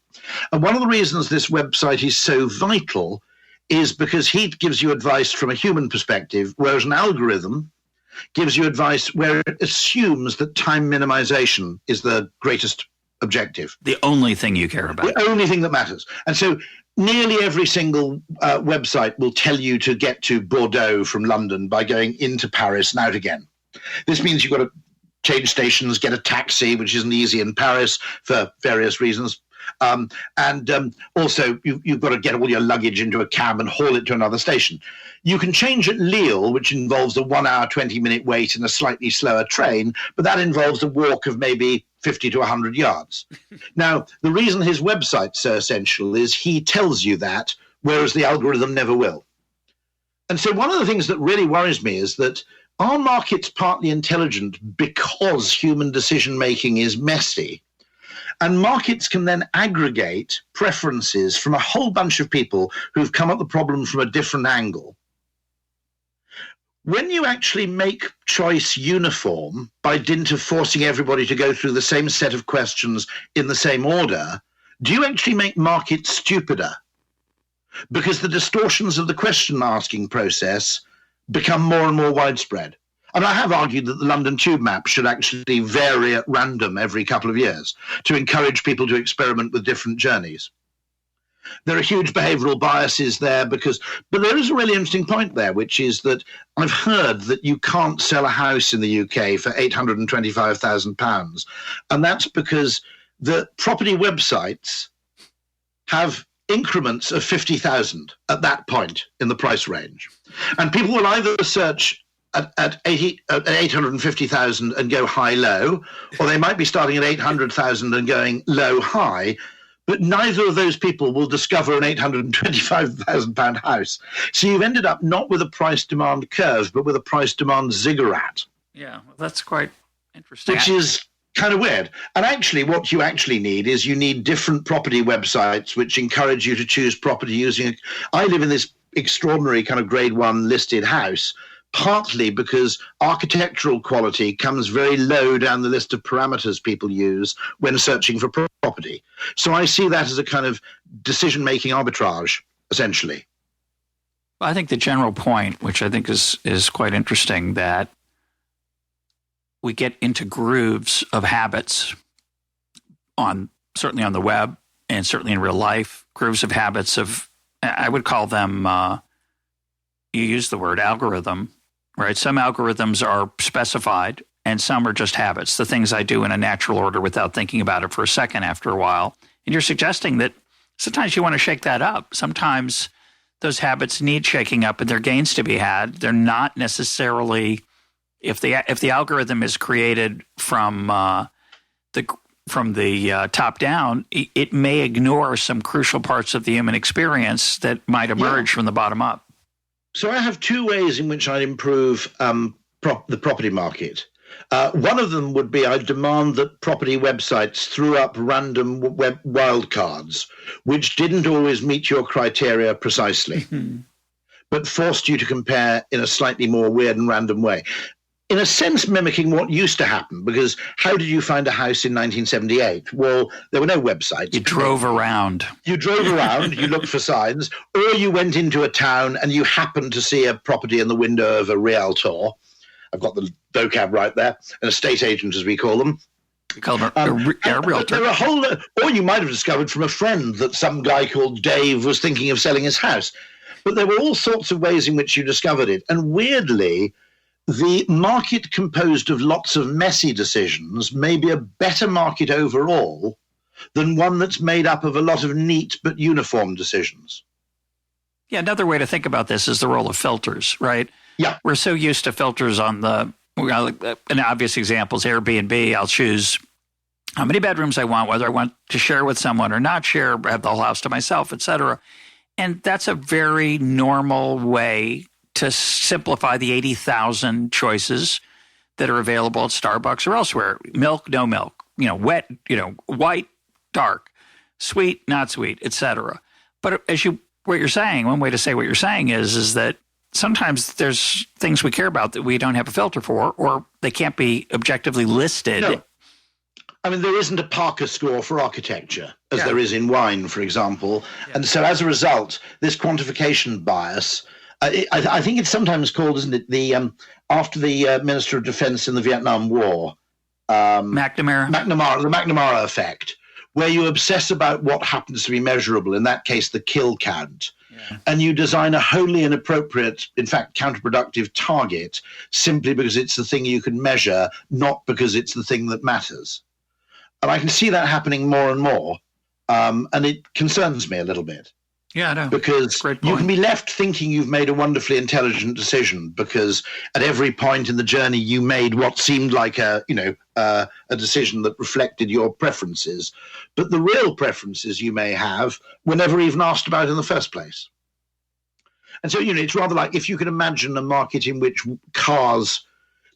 And one of the reasons this website is so vital is because he gives you advice from a human perspective, whereas an algorithm gives you advice where it assumes that time minimization is the greatest objective. The only thing you care about. The only thing that matters. And so nearly every single website will tell you to get to Bordeaux from London by going into Paris and out again. This means you've got to change stations, get a taxi, which isn't easy in Paris for various reasons. Also, you've got to get all your luggage into a cab and haul it to another station. You can change at Lille, which involves a 1 hour, 20-minute wait and a slightly slower train, but that involves a walk of maybe 50 to 100 yards. Now, the reason his website's so essential is he tells you that, whereas the algorithm never will. And so one of the things that really worries me is that our market's partly intelligent because human decision-making is messy. And markets can then aggregate preferences from a whole bunch of people who've come at the problem from a different angle. When you actually make choice uniform by dint of forcing everybody to go through the same set of questions in the same order, do you actually make markets stupider? Because the distortions of the question-asking process become more and more widespread. And I have argued that the London Tube map should actually vary at random every couple of years to encourage people to experiment with different journeys. There are huge behavioral biases there but there is a really interesting point there, which is that I've heard that you can't sell a house in the UK for £825,000. And that's because the property websites have increments of 50,000 at that point in the price range. And people will either search at 850,000 and go high-low, or they might be starting at 800,000 and going low-high. But neither of those people will discover an £825,000 house. So you've ended up not with a price-demand curve, but with a price-demand ziggurat. Yeah, well, that's quite interesting. Which is kind of weird. And actually, what you actually need is you need different property websites which encourage you to choose property using... I live in this extraordinary kind of grade 1 listed house, partly because architectural quality comes very low down the list of parameters people use when searching for property. So I see that as a kind of decision-making arbitrage, essentially. Well, I think the general point, which I think is quite interesting, that we get into grooves of habits certainly on the web and certainly in real life, grooves of habits of, I would call them, you use the word algorithm, right? Some algorithms are specified and some are just habits, the things I do in a natural order without thinking about it for a second after a while. And you're suggesting that sometimes you want to shake that up. Sometimes those habits need shaking up and there are gains to be had. They're not necessarily, if the algorithm is created from the top down, it may ignore some crucial parts of the human experience that might emerge from the bottom up. So I have two ways in which I'd improve the property market. One of them would be I'd demand that property websites threw up random web wildcards, which didn't always meet your criteria precisely, but forced you to compare in a slightly more weird and random way. In a sense, mimicking what used to happen, because how did you find a house in 1978? Well, there were no websites. You drove around. You looked for signs, or you went into a town and you happened to see a property in the window of a realtor. I've got the vocab right there, an estate agent, as we call them. We call them a realtor. There are a whole, or you might have discovered from a friend that some guy called Dave was thinking of selling his house. But there were all sorts of ways in which you discovered it. And weirdly, the market composed of lots of messy decisions may be a better market overall than one that's made up of a lot of neat but uniform decisions. Yeah, another way to think about this is the role of filters, right? Yeah. We're so used to filters on an obvious example is Airbnb. I'll choose how many bedrooms I want, whether I want to share with someone or not share, have the whole house to myself, et cetera. And that's a very normal way to simplify the 80,000 choices that are available at Starbucks or elsewhere. Milk, no milk, wet, white, dark, sweet, not sweet, etc. But what you're saying, one way to say what you're saying is that sometimes there's things we care about that we don't have a filter for, or they can't be objectively listed. No. I mean, there isn't a Parker score for architecture, as there is in wine, for example. Yeah. And so as a result, this quantification bias, I think it's sometimes called, isn't it, after the Minister of Defense in the Vietnam War. McNamara. The McNamara effect, where you obsess about what happens to be measurable, in that case, the kill count. Yeah. And you design a wholly inappropriate, in fact, counterproductive target simply because it's the thing you can measure, not because it's the thing that matters. And I can see that happening more and more, and it concerns me a little bit. Yeah, I know. Because you can be left thinking you've made a wonderfully intelligent decision because at every point in the journey you made what seemed like a decision that reflected your preferences. But the real preferences you may have were never even asked about in the first place. And so, it's rather like if you could imagine a market in which cars,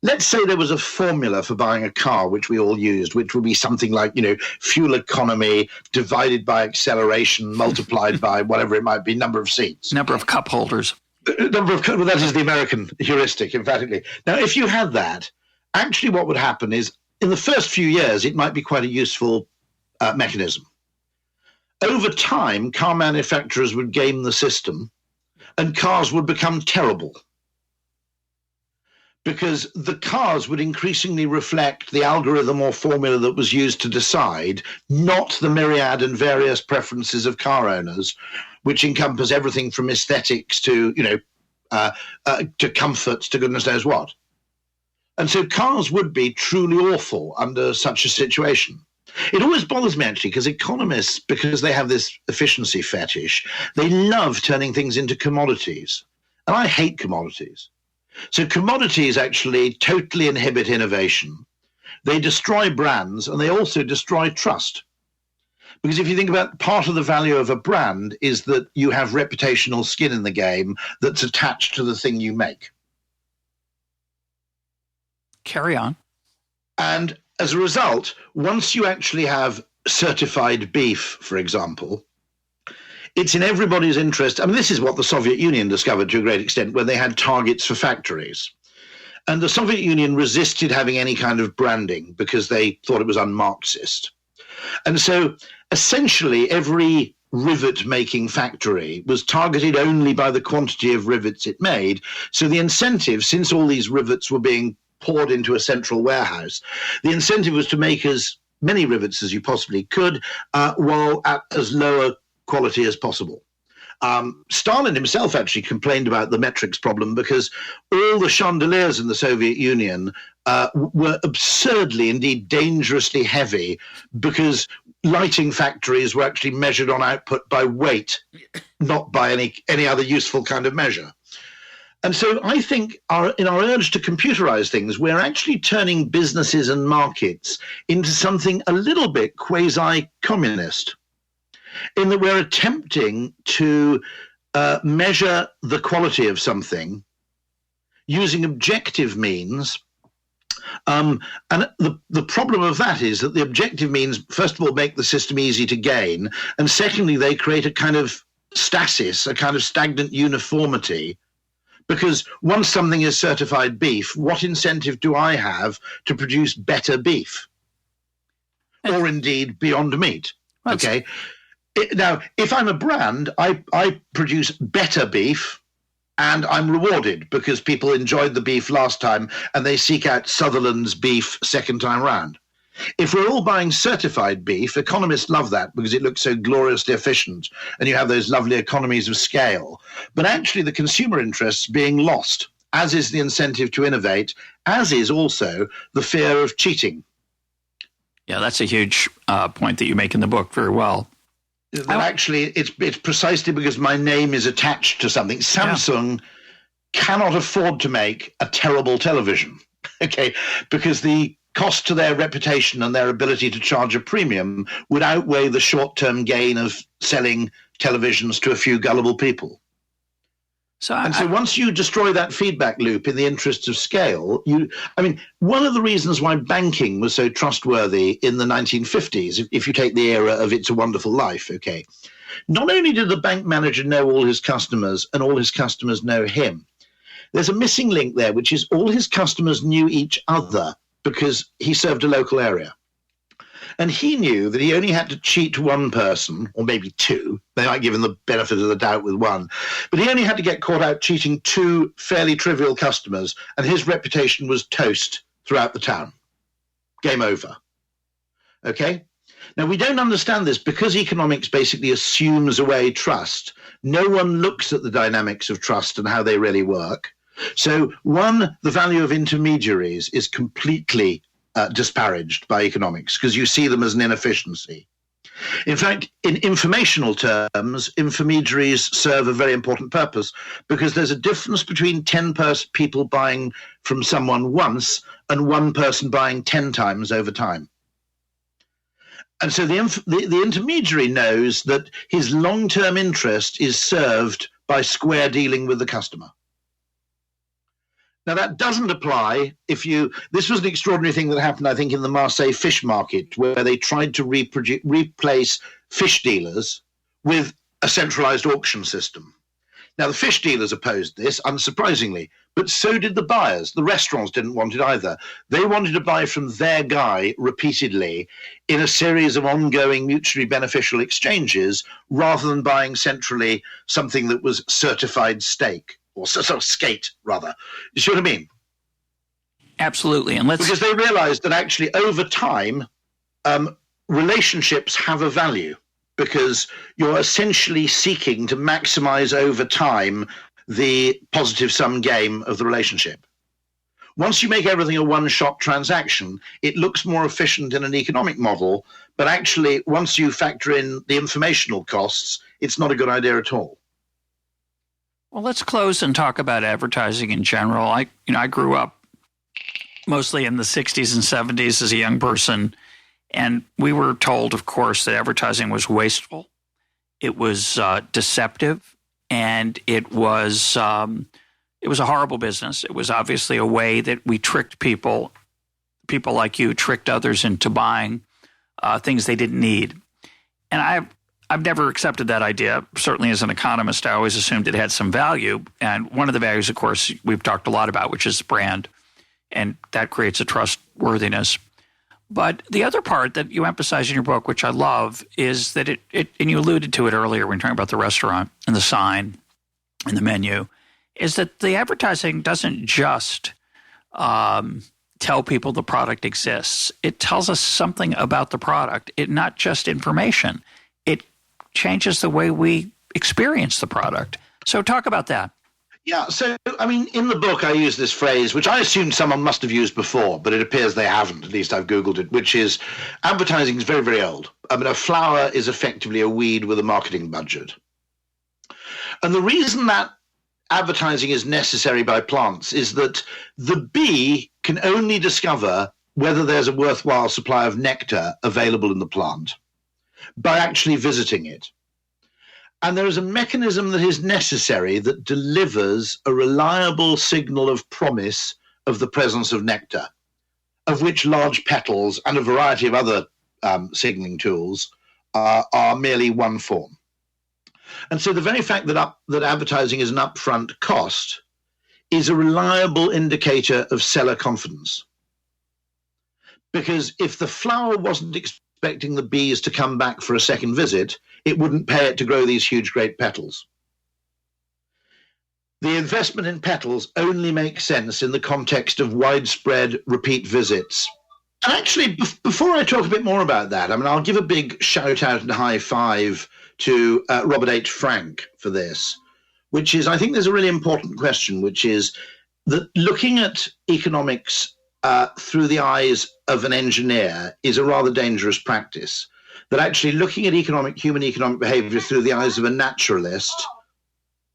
let's say there was a formula for buying a car, which we all used, which would be something like, fuel economy divided by acceleration multiplied by whatever it might be, number of seats. Number of cup holders. That is the American heuristic, emphatically. Now, if you had that, actually what would happen is in the first few years, it might be quite a useful mechanism. Over time, car manufacturers would game the system and cars would become terrible. because the cars would increasingly reflect the algorithm or formula that was used to decide, not the myriad and various preferences of car owners, which encompass everything from aesthetics to, to comforts to goodness knows what. And so cars would be truly awful under such a situation. It always bothers me, actually, because economists, because they have this efficiency fetish, they love turning things into commodities. And I hate commodities. So commodities actually totally inhibit innovation. They destroy brands, and they also destroy trust. Because if you think about part of the value of a brand is that you have reputational skin in the game that's attached to the thing you make. Carry on. And as a result, once you actually have certified beef, for example, it's in everybody's interest. I mean, this is what the Soviet Union discovered to a great extent when they had targets for factories. And the Soviet Union resisted having any kind of branding because they thought it was un-Marxist. And so essentially every rivet-making factory was targeted only by the quantity of rivets it made. So the incentive, since all these rivets were being poured into a central warehouse, the incentive was to make as many rivets as you possibly could, while at as low a quality as possible. Stalin himself actually complained about the metrics problem because all the chandeliers in the Soviet Union were absurdly, indeed dangerously heavy, because lighting factories were actually measured on output by weight, not by any other useful kind of measure. And so I think in our urge to computerize things, we're actually turning businesses and markets into something a little bit quasi-communist, in that we're attempting to measure the quality of something using objective means. And the problem of that is that the objective means, first of all, make the system easy to gain. And secondly, they create a kind of stasis, a kind of stagnant uniformity. Because once something is certified beef, what incentive do I have to produce better beef? Or indeed beyond meat? Okay. Now, if I'm a brand, I produce better beef and I'm rewarded because people enjoyed the beef last time and they seek out Sutherland's beef second time round. If we're all buying certified beef, economists love that because it looks so gloriously efficient and you have those lovely economies of scale. But actually the consumer interest's being lost, as is the incentive to innovate, as is also the fear of cheating. Yeah, that's a huge point that you make in the book very well. That actually, it's precisely because my name is attached to something. Samsung cannot afford to make a terrible television, okay, because the cost to their reputation and their ability to charge a premium would outweigh the short-term gain of selling televisions to a few gullible people. So once you destroy that feedback loop in the interests of scale, one of the reasons why banking was so trustworthy in the 1950s, if you take the era of It's a Wonderful Life, okay, not only did the bank manager know all his customers and all his customers know him, there's a missing link there, which is all his customers knew each other because he served a local area. And he knew that he only had to cheat one person, or maybe two. They might give him the benefit of the doubt with one. But he only had to get caught out cheating two fairly trivial customers, and his reputation was toast throughout the town. Game over. Okay? Now, we don't understand this because economics basically assumes away trust. No one looks at the dynamics of trust and how they really work. So, one, the value of intermediaries is completely disparaged by economics because you see them as an inefficiency. In fact, in informational terms, intermediaries serve a very important purpose because there's a difference between 10 people buying from someone once and one person buying 10 times over time. And so the intermediary knows that his long-term interest is served by square dealing with the customer. Now, that doesn't apply this was an extraordinary thing that happened, I think, in the Marseille fish market, where they tried to replace fish dealers with a centralized auction system. Now, the fish dealers opposed this, unsurprisingly, but so did the buyers. The restaurants didn't want it either. They wanted to buy from their guy repeatedly in a series of ongoing mutually beneficial exchanges rather than buying centrally something that was certified steak. Or skate, rather. You see what I mean? Absolutely. And because they realized that actually over time, relationships have a value because you're essentially seeking to maximize over time the positive sum game of the relationship. Once you make everything a one-shot transaction, it looks more efficient in an economic model, but actually once you factor in the informational costs, it's not a good idea at all. Well, let's close and talk about advertising in general. I grew up mostly in the 60s and 70s as a young person, and we were told, of course, that advertising was wasteful, it was deceptive, and it was a horrible business. It was obviously a way that we tricked people like you tricked others into buying things they didn't need. And I've never accepted that idea. Certainly as an economist, I always assumed it had some value. And one of the values, of course, we've talked a lot about, which is brand. And that creates a trustworthiness. But the other part that you emphasize in your book, which I love, is that it and you alluded to it earlier when you were talking about the restaurant and the sign and the menu, is that the advertising doesn't just tell people the product exists. It tells us something about the product. It not just information. It changes the way we experience the product. So talk about that. Yeah, so, I mean, in the book, I use this phrase, which I assumed someone must have used before, but it appears they haven't. At least I've Googled it, which is advertising is very, very old. I mean, a flower is effectively a weed with a marketing budget. And the reason that advertising is necessary by plants is that the bee can only discover whether there's a worthwhile supply of nectar available in the plant by actually visiting it. And there is a mechanism that is necessary that delivers a reliable signal of promise of the presence of nectar, of which large petals and a variety of other signaling tools are merely one form. And so the very fact that advertising is an upfront cost is a reliable indicator of seller confidence. Because if the flower wasn't expecting the bees to come back for a second visit, it wouldn't pay it to grow these huge, great petals. The investment in petals only makes sense in the context of widespread repeat visits. And actually, before I talk a bit more about that, I mean, I'll give a big shout out and high five to Robert H. Frank for this, which is, I think there's a really important question, which is that looking at economics through the eyes of an engineer is a rather dangerous practice. That actually looking at human economic behavior through the eyes of a naturalist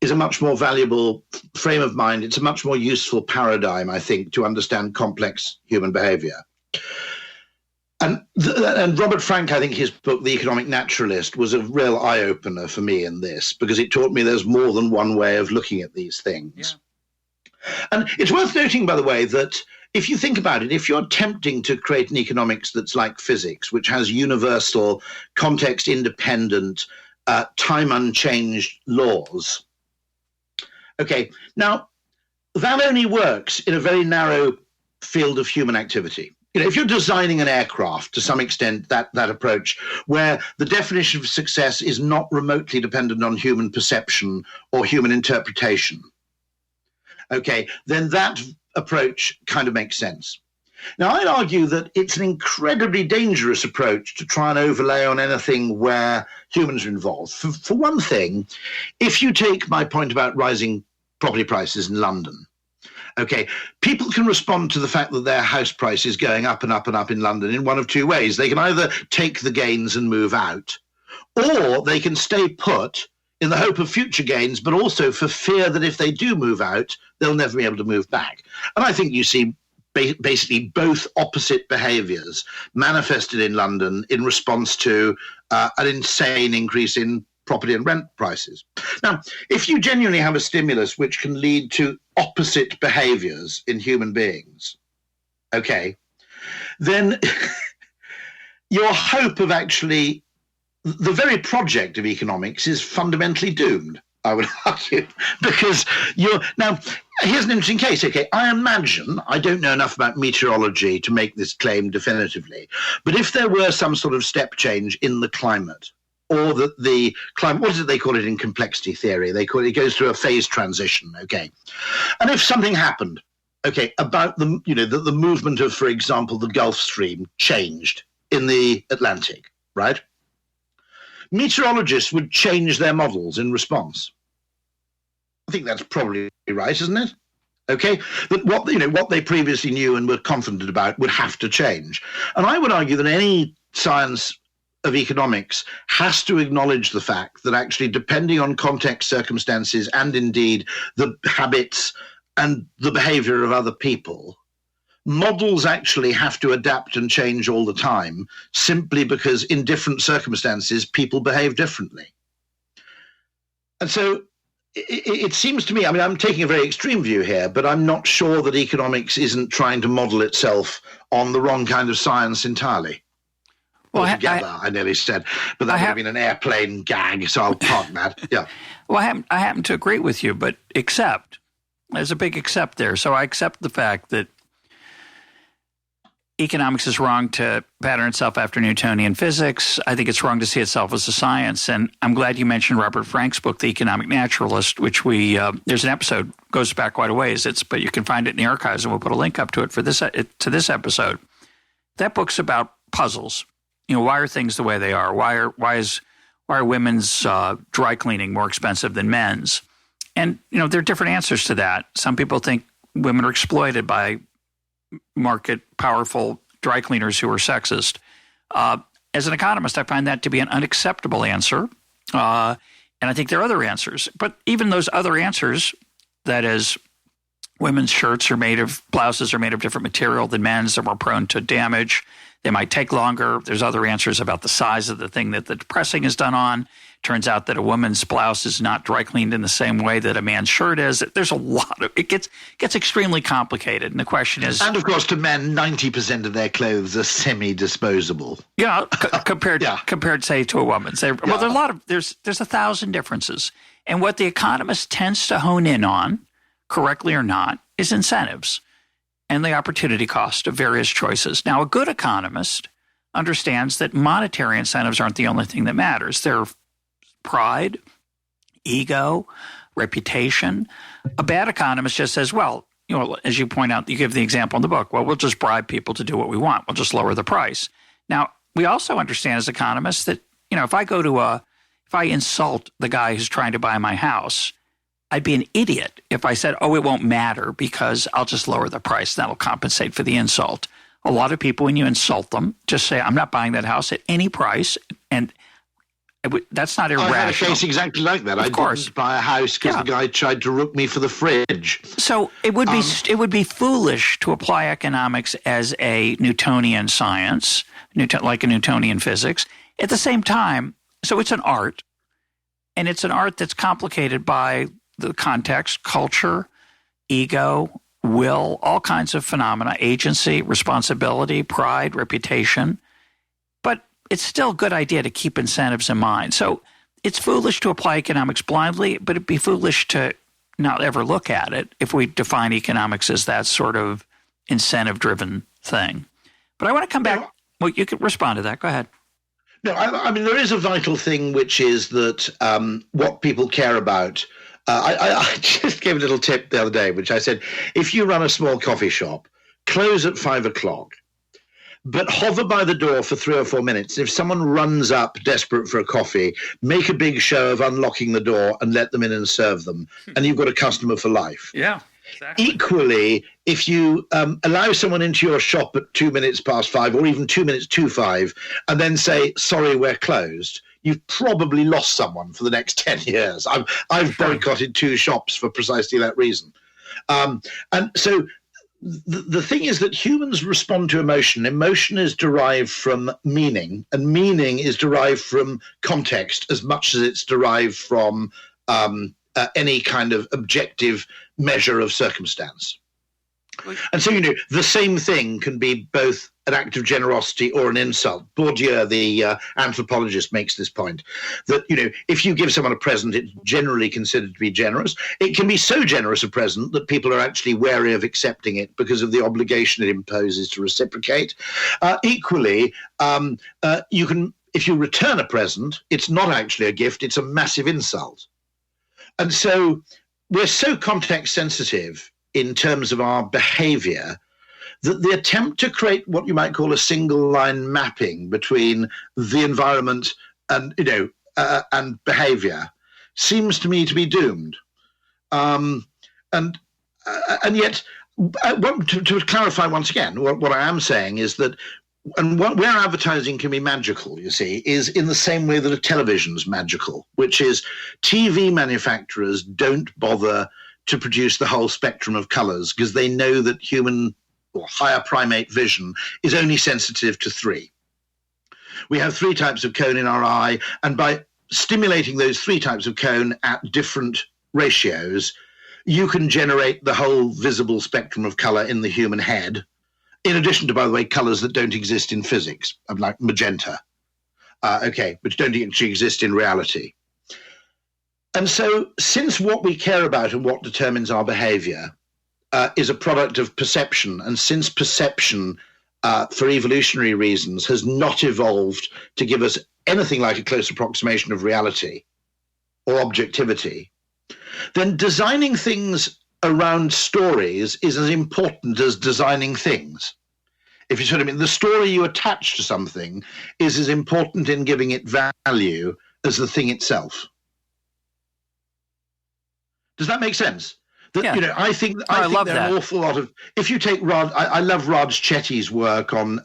is a much more valuable frame of mind. It's a much more useful paradigm, I think, to understand complex human behavior. And Robert Frank, I think his book, The Economic Naturalist, was a real eye-opener for me in this, because it taught me there's more than one way of looking at these things. Yeah. And it's worth noting, by the way, that if you think about it, if you're attempting to create an economics that's like physics, which has universal, context-independent, time-unchanged laws, okay, now that only works in a very narrow field of human activity. You know, if you're designing an aircraft, to some extent, that approach, where the definition of success is not remotely dependent on human perception or human interpretation, okay, then that approach kind of makes sense. Now, I'd argue that it's an incredibly dangerous approach to try and overlay on anything where humans are involved. For one thing, if you take my point about rising property prices in London, okay, people can respond to the fact that their house price is going up and up and up in London in one of two ways. They can either take the gains and move out, or they can stay put in the hope of future gains, but also for fear that if they do move out, they'll never be able to move back. And I think you see basically both opposite behaviors manifested in London in response to an insane increase in property and rent prices. Now, if you genuinely have a stimulus which can lead to opposite behaviors in human beings, okay, then your hope of actually the very project of economics is fundamentally doomed, I would argue, because now, here's an interesting case, okay, I imagine, I don't know enough about meteorology to make this claim definitively, but if there were some sort of step change in the climate, or that the climate, what is it they call it in complexity theory? They call it goes through a phase transition, okay? And if something happened, okay, about the movement of, for example, the Gulf Stream changed in the Atlantic, right? Meteorologists would change their models in response. I think that's probably right, isn't it? Okay, that what they previously knew and were confident about would have to change. And I would argue that any science of economics has to acknowledge the fact that actually, depending on context, circumstances, and indeed the habits and the behavior of other people, models actually have to adapt and change all the time, simply because in different circumstances, people behave differently. And so it seems to me, I mean, I'm taking a very extreme view here, but I'm not sure that economics isn't trying to model itself on the wrong kind of science entirely. Well, I nearly said, but that would have been an airplane gag, so I'll park that. Yeah. Well, I happen to agree with you, but there's a big except there. So I accept the fact that economics is wrong to pattern itself after Newtonian physics. I think it's wrong to see itself as a science. And I'm glad you mentioned Robert Frank's book, The Economic Naturalist, which there's an episode, goes back quite a ways. But you can find it in the archives, and we'll put a link up to it for this episode. That book's about puzzles. Why are things the way they are? Why are women's dry cleaning more expensive than men's? And, there are different answers to that. Some people think women are exploited by market powerful dry cleaners who are sexist. As an economist, I find that to be an unacceptable answer. And I think there are other answers. But even those other answers, that is, women's blouses are made of different material than men's, they're more prone to damage. They might take longer. There's other answers about the size of the thing that the pressing is done on. Turns out that a woman's blouse is not dry cleaned in the same way that a man's shirt is. There's a lot of it gets extremely complicated, and the question is. And of course, to men, 90% of their clothes are semi-disposable. Yeah, compared say to a woman. Well, there's 1,000 differences, and what the economist tends to hone in on, correctly or not, is incentives and the opportunity cost of various choices. Now, a good economist understands that monetary incentives aren't the only thing that matters. They're pride, ego, reputation. A bad economist just says, well, as you point out, you give the example in the book, well, we'll just bribe people to do what we want. We'll just lower the price. Now, we also understand as economists that, if I insult the guy who's trying to buy my house, I'd be an idiot if I said, it won't matter because I'll just lower the price. That'll compensate for the insult. A lot of people, when you insult them, just say, I'm not buying that house at any price. And that's not irrational. I had a case exactly like that. I didn't buy a house because the guy tried to rook me for the fridge. So it would be foolish to apply economics as a Newtonian science, like a Newtonian physics. At the same time, so it's an art, and it's an art that's complicated by the context, culture, ego, will, all kinds of phenomena, agency, responsibility, pride, reputation. But it's still a good idea to keep incentives in mind. So it's foolish to apply economics blindly, but it'd be foolish to not ever look at it if we define economics as that sort of incentive-driven thing. But I want to come back. Well, you can respond to that. Go ahead. No, I mean, there is a vital thing, which is that what people care about. I just gave a little tip the other day, which I said, if you run a small coffee shop, close at 5 o'clock, but hover by the door for 3 or 4 minutes. If someone runs up desperate for a coffee, make a big show of unlocking the door and let them in and serve them. And you've got a customer for life. Yeah, exactly. Equally, if you allow someone into your shop at 2 minutes past 5 or even 2 minutes to 5 and then say, sorry, we're closed, you've probably lost someone for the next 10 years. I've boycotted 2 shops for precisely that reason. And so the thing is that humans respond to emotion. Emotion is derived from meaning, and meaning is derived from context as much as it's derived from any kind of objective measure of circumstance. And so, the same thing can be both an act of generosity or an insult. Bourdieu, the anthropologist, makes this point that, if you give someone a present, it's generally considered to be generous. It can be so generous a present that people are actually wary of accepting it because of the obligation it imposes to reciprocate. Equally, you can, if you return a present, it's not actually a gift, it's a massive insult. And so we're so context sensitive in terms of our behavior, that the attempt to create what you might call a single line mapping between the environment and, and behavior seems to me to be doomed. And yet, to clarify once again, what I am saying is that, and where advertising can be magical, you see, is in the same way that a television's magical, which is TV manufacturers don't bother to produce the whole spectrum of colors because they know that human or higher primate vision is only sensitive to 3. We have 3 types of cone in our eye, and by stimulating those 3 types of cone at different ratios, you can generate the whole visible spectrum of color in the human head, in addition to, by the way, colors that don't exist in physics, like magenta, which don't actually exist in reality. And so, since what we care about and what determines our behavior is a product of perception, and since perception, for evolutionary reasons, has not evolved to give us anything like a close approximation of reality or objectivity, then designing things around stories is as important as designing things. If you sort of mean, the story you attach to something is as important in giving it value as the thing itself. Does that make sense? That, yeah. I think there are an awful lot of. If you take Rod, I love Raj Chetty's work on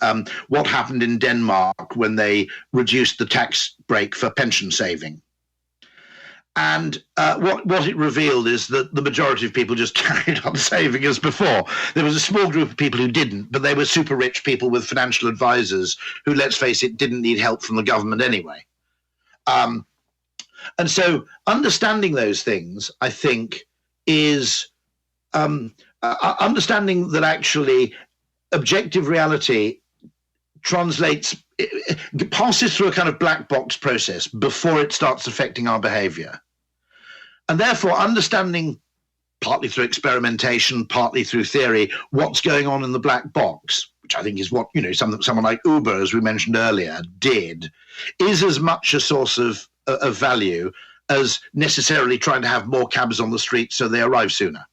what happened in Denmark when they reduced the tax break for pension saving. And what it revealed is that the majority of people just carried on saving as before. There was a small group of people who didn't, but they were super rich people with financial advisors who, let's face it, didn't need help from the government anyway. And so understanding those things, I think, is understanding that actually objective reality passes through a kind of black box process before it starts affecting our behavior. And therefore, understanding, partly through experimentation, partly through theory, what's going on in the black box, which I think is what, someone like Uber, as we mentioned earlier, did, is as much a source of value as necessarily trying to have more cabs on the street so they arrive sooner.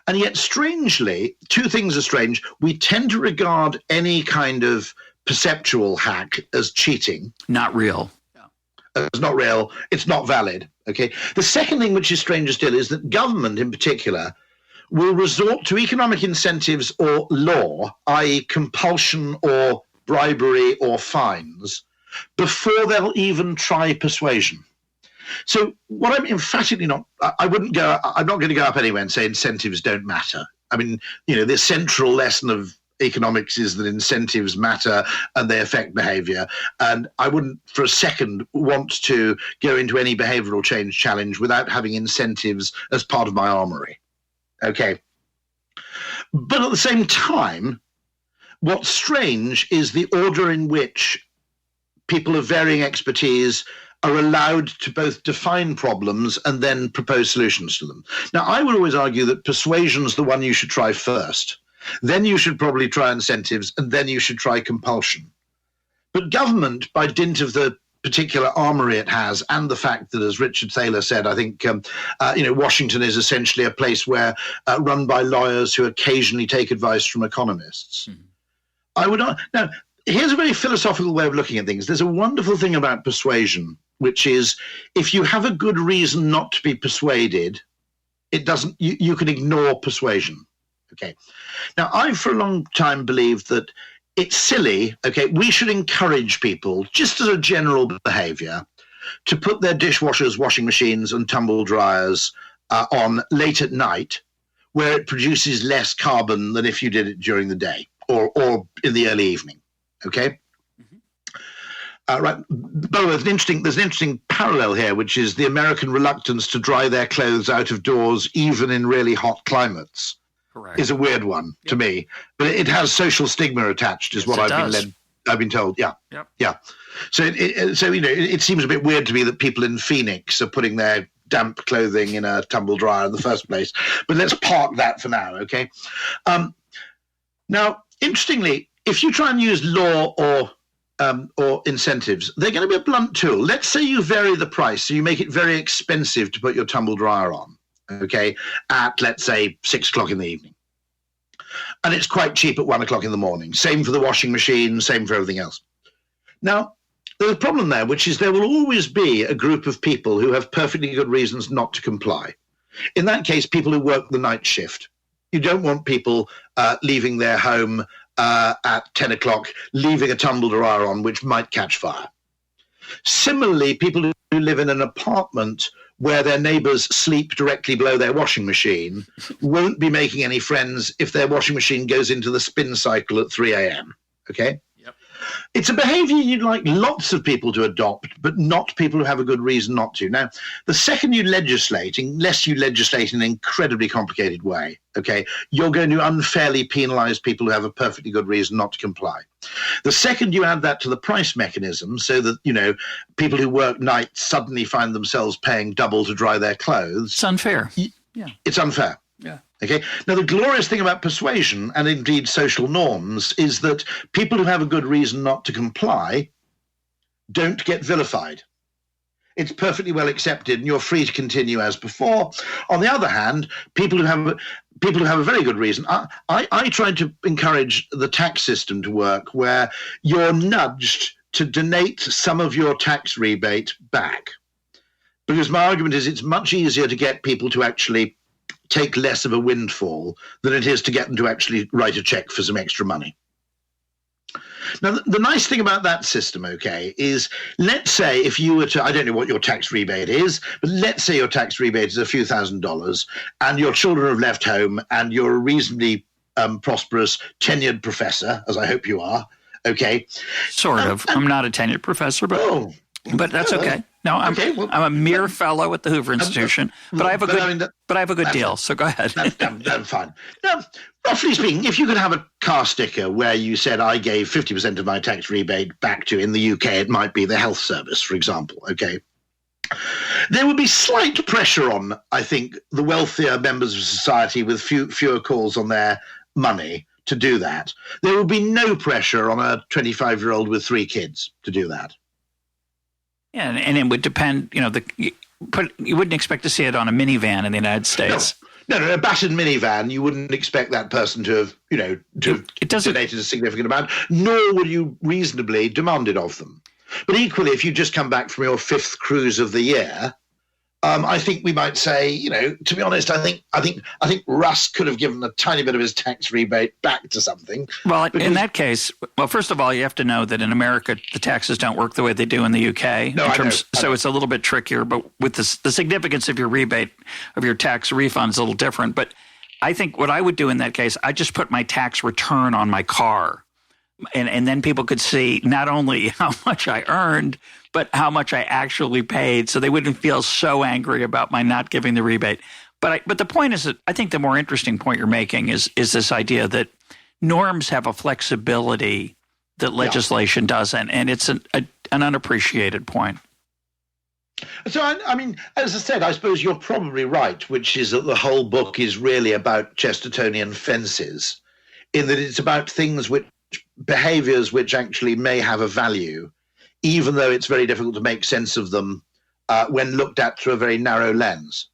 And yet, strangely, 2 things are strange. We tend to regard any kind of perceptual hack as cheating. Not real. It's not real. It's not valid. Okay. The second thing, which is stranger still, is that government in particular will resort to economic incentives or law, i.e. compulsion or bribery or fines, before they'll even try persuasion. So what I'm emphatically not, I'm not going to go up anywhere and say incentives don't matter. I mean, the central lesson of economics is that incentives matter and they affect behavior. And I wouldn't for a second want to go into any behavioral change challenge without having incentives as part of my armory. Okay. But at the same time, what's strange is the order in which people of varying expertise are allowed to both define problems and then propose solutions to them. Now, I would always argue that persuasion's the one you should try first. Then you should probably try incentives, and then you should try compulsion. But government, by dint of the particular armory it has, and the fact that, as Richard Thaler said, I think Washington is essentially a place where run by lawyers who occasionally take advice from economists. Mm-hmm. I would now. Here's a very philosophical way of looking at things. There's a wonderful thing about persuasion, which is if you have a good reason not to be persuaded, it doesn't. You can ignore persuasion. Okay. Now, I've for a long time believed that it's silly. Okay, we should encourage people, just as a general behavior, to put their dishwashers, washing machines, and tumble dryers on late at night, where it produces less carbon than if you did it during the day or in the early evening. Okay. Mm-hmm. Right. By the way, there's an interesting parallel here, which is the American reluctance to dry their clothes out of doors, even in really hot climates. Correct. Is a weird one to me, but it has social stigma attached, is what I've been told. Yeah. Yep. Yeah. So it seems a bit weird to me that people in Phoenix are putting their damp clothing in a tumble dryer in the first place. But let's park that for now. Okay. Now, interestingly, if you try and use law or incentives, they're going to be a blunt tool. Let's say you vary the price, so you make it very expensive to put your tumble dryer on. okay, at, let's say, 6 o'clock in the evening. And it's quite cheap at 1 o'clock in the morning. Same for the washing machine, same for everything else. Now, there's a problem there, which is there will always be a group of people who have perfectly good reasons not to comply. In that case, people who work the night shift. You don't want people leaving their home at 10 o'clock, leaving a tumble dryer on, which might catch fire. Similarly, people who live in an apartment where their neighbors sleep directly below their washing machine won't be making any friends if their washing machine goes into the spin cycle at 3 a.m., okay? Yep. It's a behavior you'd like lots of people to adopt, but not people who have a good reason not to. Now, the second you legislate, unless you legislate in an incredibly complicated way, okay, you're going to unfairly penalize people who have a perfectly good reason not to comply. The second you add that to the price mechanism so that, you know, people who work nights suddenly find themselves paying double to dry their clothes. It's unfair. Yeah. It's unfair. Yeah. Okay. Now, the glorious thing about persuasion and indeed social norms is that people who have a good reason not to comply don't get vilified. It's perfectly well accepted and you're free to continue as before. On the other hand, people who have a very good reason, I tried to encourage the tax system to work where you're nudged to donate some of your tax rebate back. Because my argument is it's much easier to get people to actually take less of a windfall than it is to get them to actually write a check for some extra money. Now, the nice thing about that system, okay, is let's say if you were to, I don't know what your tax rebate is, but let's say your tax rebate is a few $1,000s and your children have left home and you're a reasonably prosperous tenured professor, as I hope you are, okay? Sort of. I'm not a tenured professor, but that's okay. No, I'm a mere fellow at the Hoover Institution, but I have a good deal. So go ahead. That's fine. Now, roughly speaking, if you could have a car sticker where you said I gave 50% of my tax rebate back to, in the UK, it might be the health service, for example. Okay, there would be slight pressure on, I think, the wealthier members of society with fewer calls on their money to do that. There would be no pressure on a 25-year-old with 3 kids to do that. Yeah, and it would depend, you know, you wouldn't expect to see it on a minivan in the United States. No, a battered minivan, you wouldn't expect that person to have, you know, donated a significant amount, nor would you reasonably demand it of them. But equally, if you just come back from your 5th cruise of the year, I think we might say, you know, to be honest, I think Russ could have given a tiny bit of his tax rebate back to something. Well, in that case, first of all, you have to know that in America, the taxes don't work the way they do in the UK. No, I know. So it's a little bit trickier, but with the significance of your rebate, of your tax refund is a little different. But I think what I would do in that case, I just put my tax return on my car. And then people could see not only how much I earned, but how much I actually paid, so they wouldn't feel so angry about my not giving the rebate. But the point is that I think the more interesting point you're making is this idea that norms have a flexibility that legislation doesn't, and it's an unappreciated point. So, I mean, as I said, I suppose you're probably right, which is that the whole book is really about Chestertonian fences, in that it's about behaviors which actually may have a value, even though it's very difficult to make sense of them when looked at through a very narrow lens.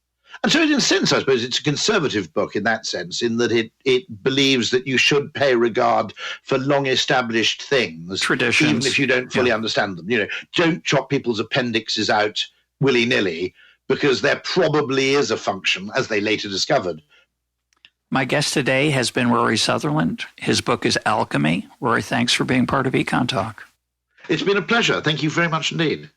And so in a sense, I suppose it's a conservative book in that sense, in that it believes that you should pay regard for long-established things, traditions, even if you don't fully understand them. You know, don't chop people's appendixes out willy-nilly, because there probably is a function, as they later discovered. My guest today has been Rory Sutherland. His book is Alchemy. Rory, thanks for being part of Econ Talk. It's been a pleasure. Thank you very much indeed.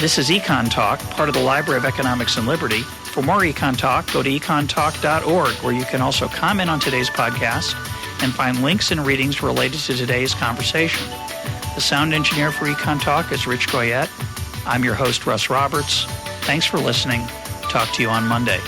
This is Econ Talk, part of the Library of Economics and Liberty. For more Econ Talk, go to econtalk.org, where you can also comment on today's podcast and find links and readings related to today's conversation. The sound engineer for Econ Talk is Rich Goyette. I'm your host, Russ Roberts. Thanks for listening. Talk to you on Monday.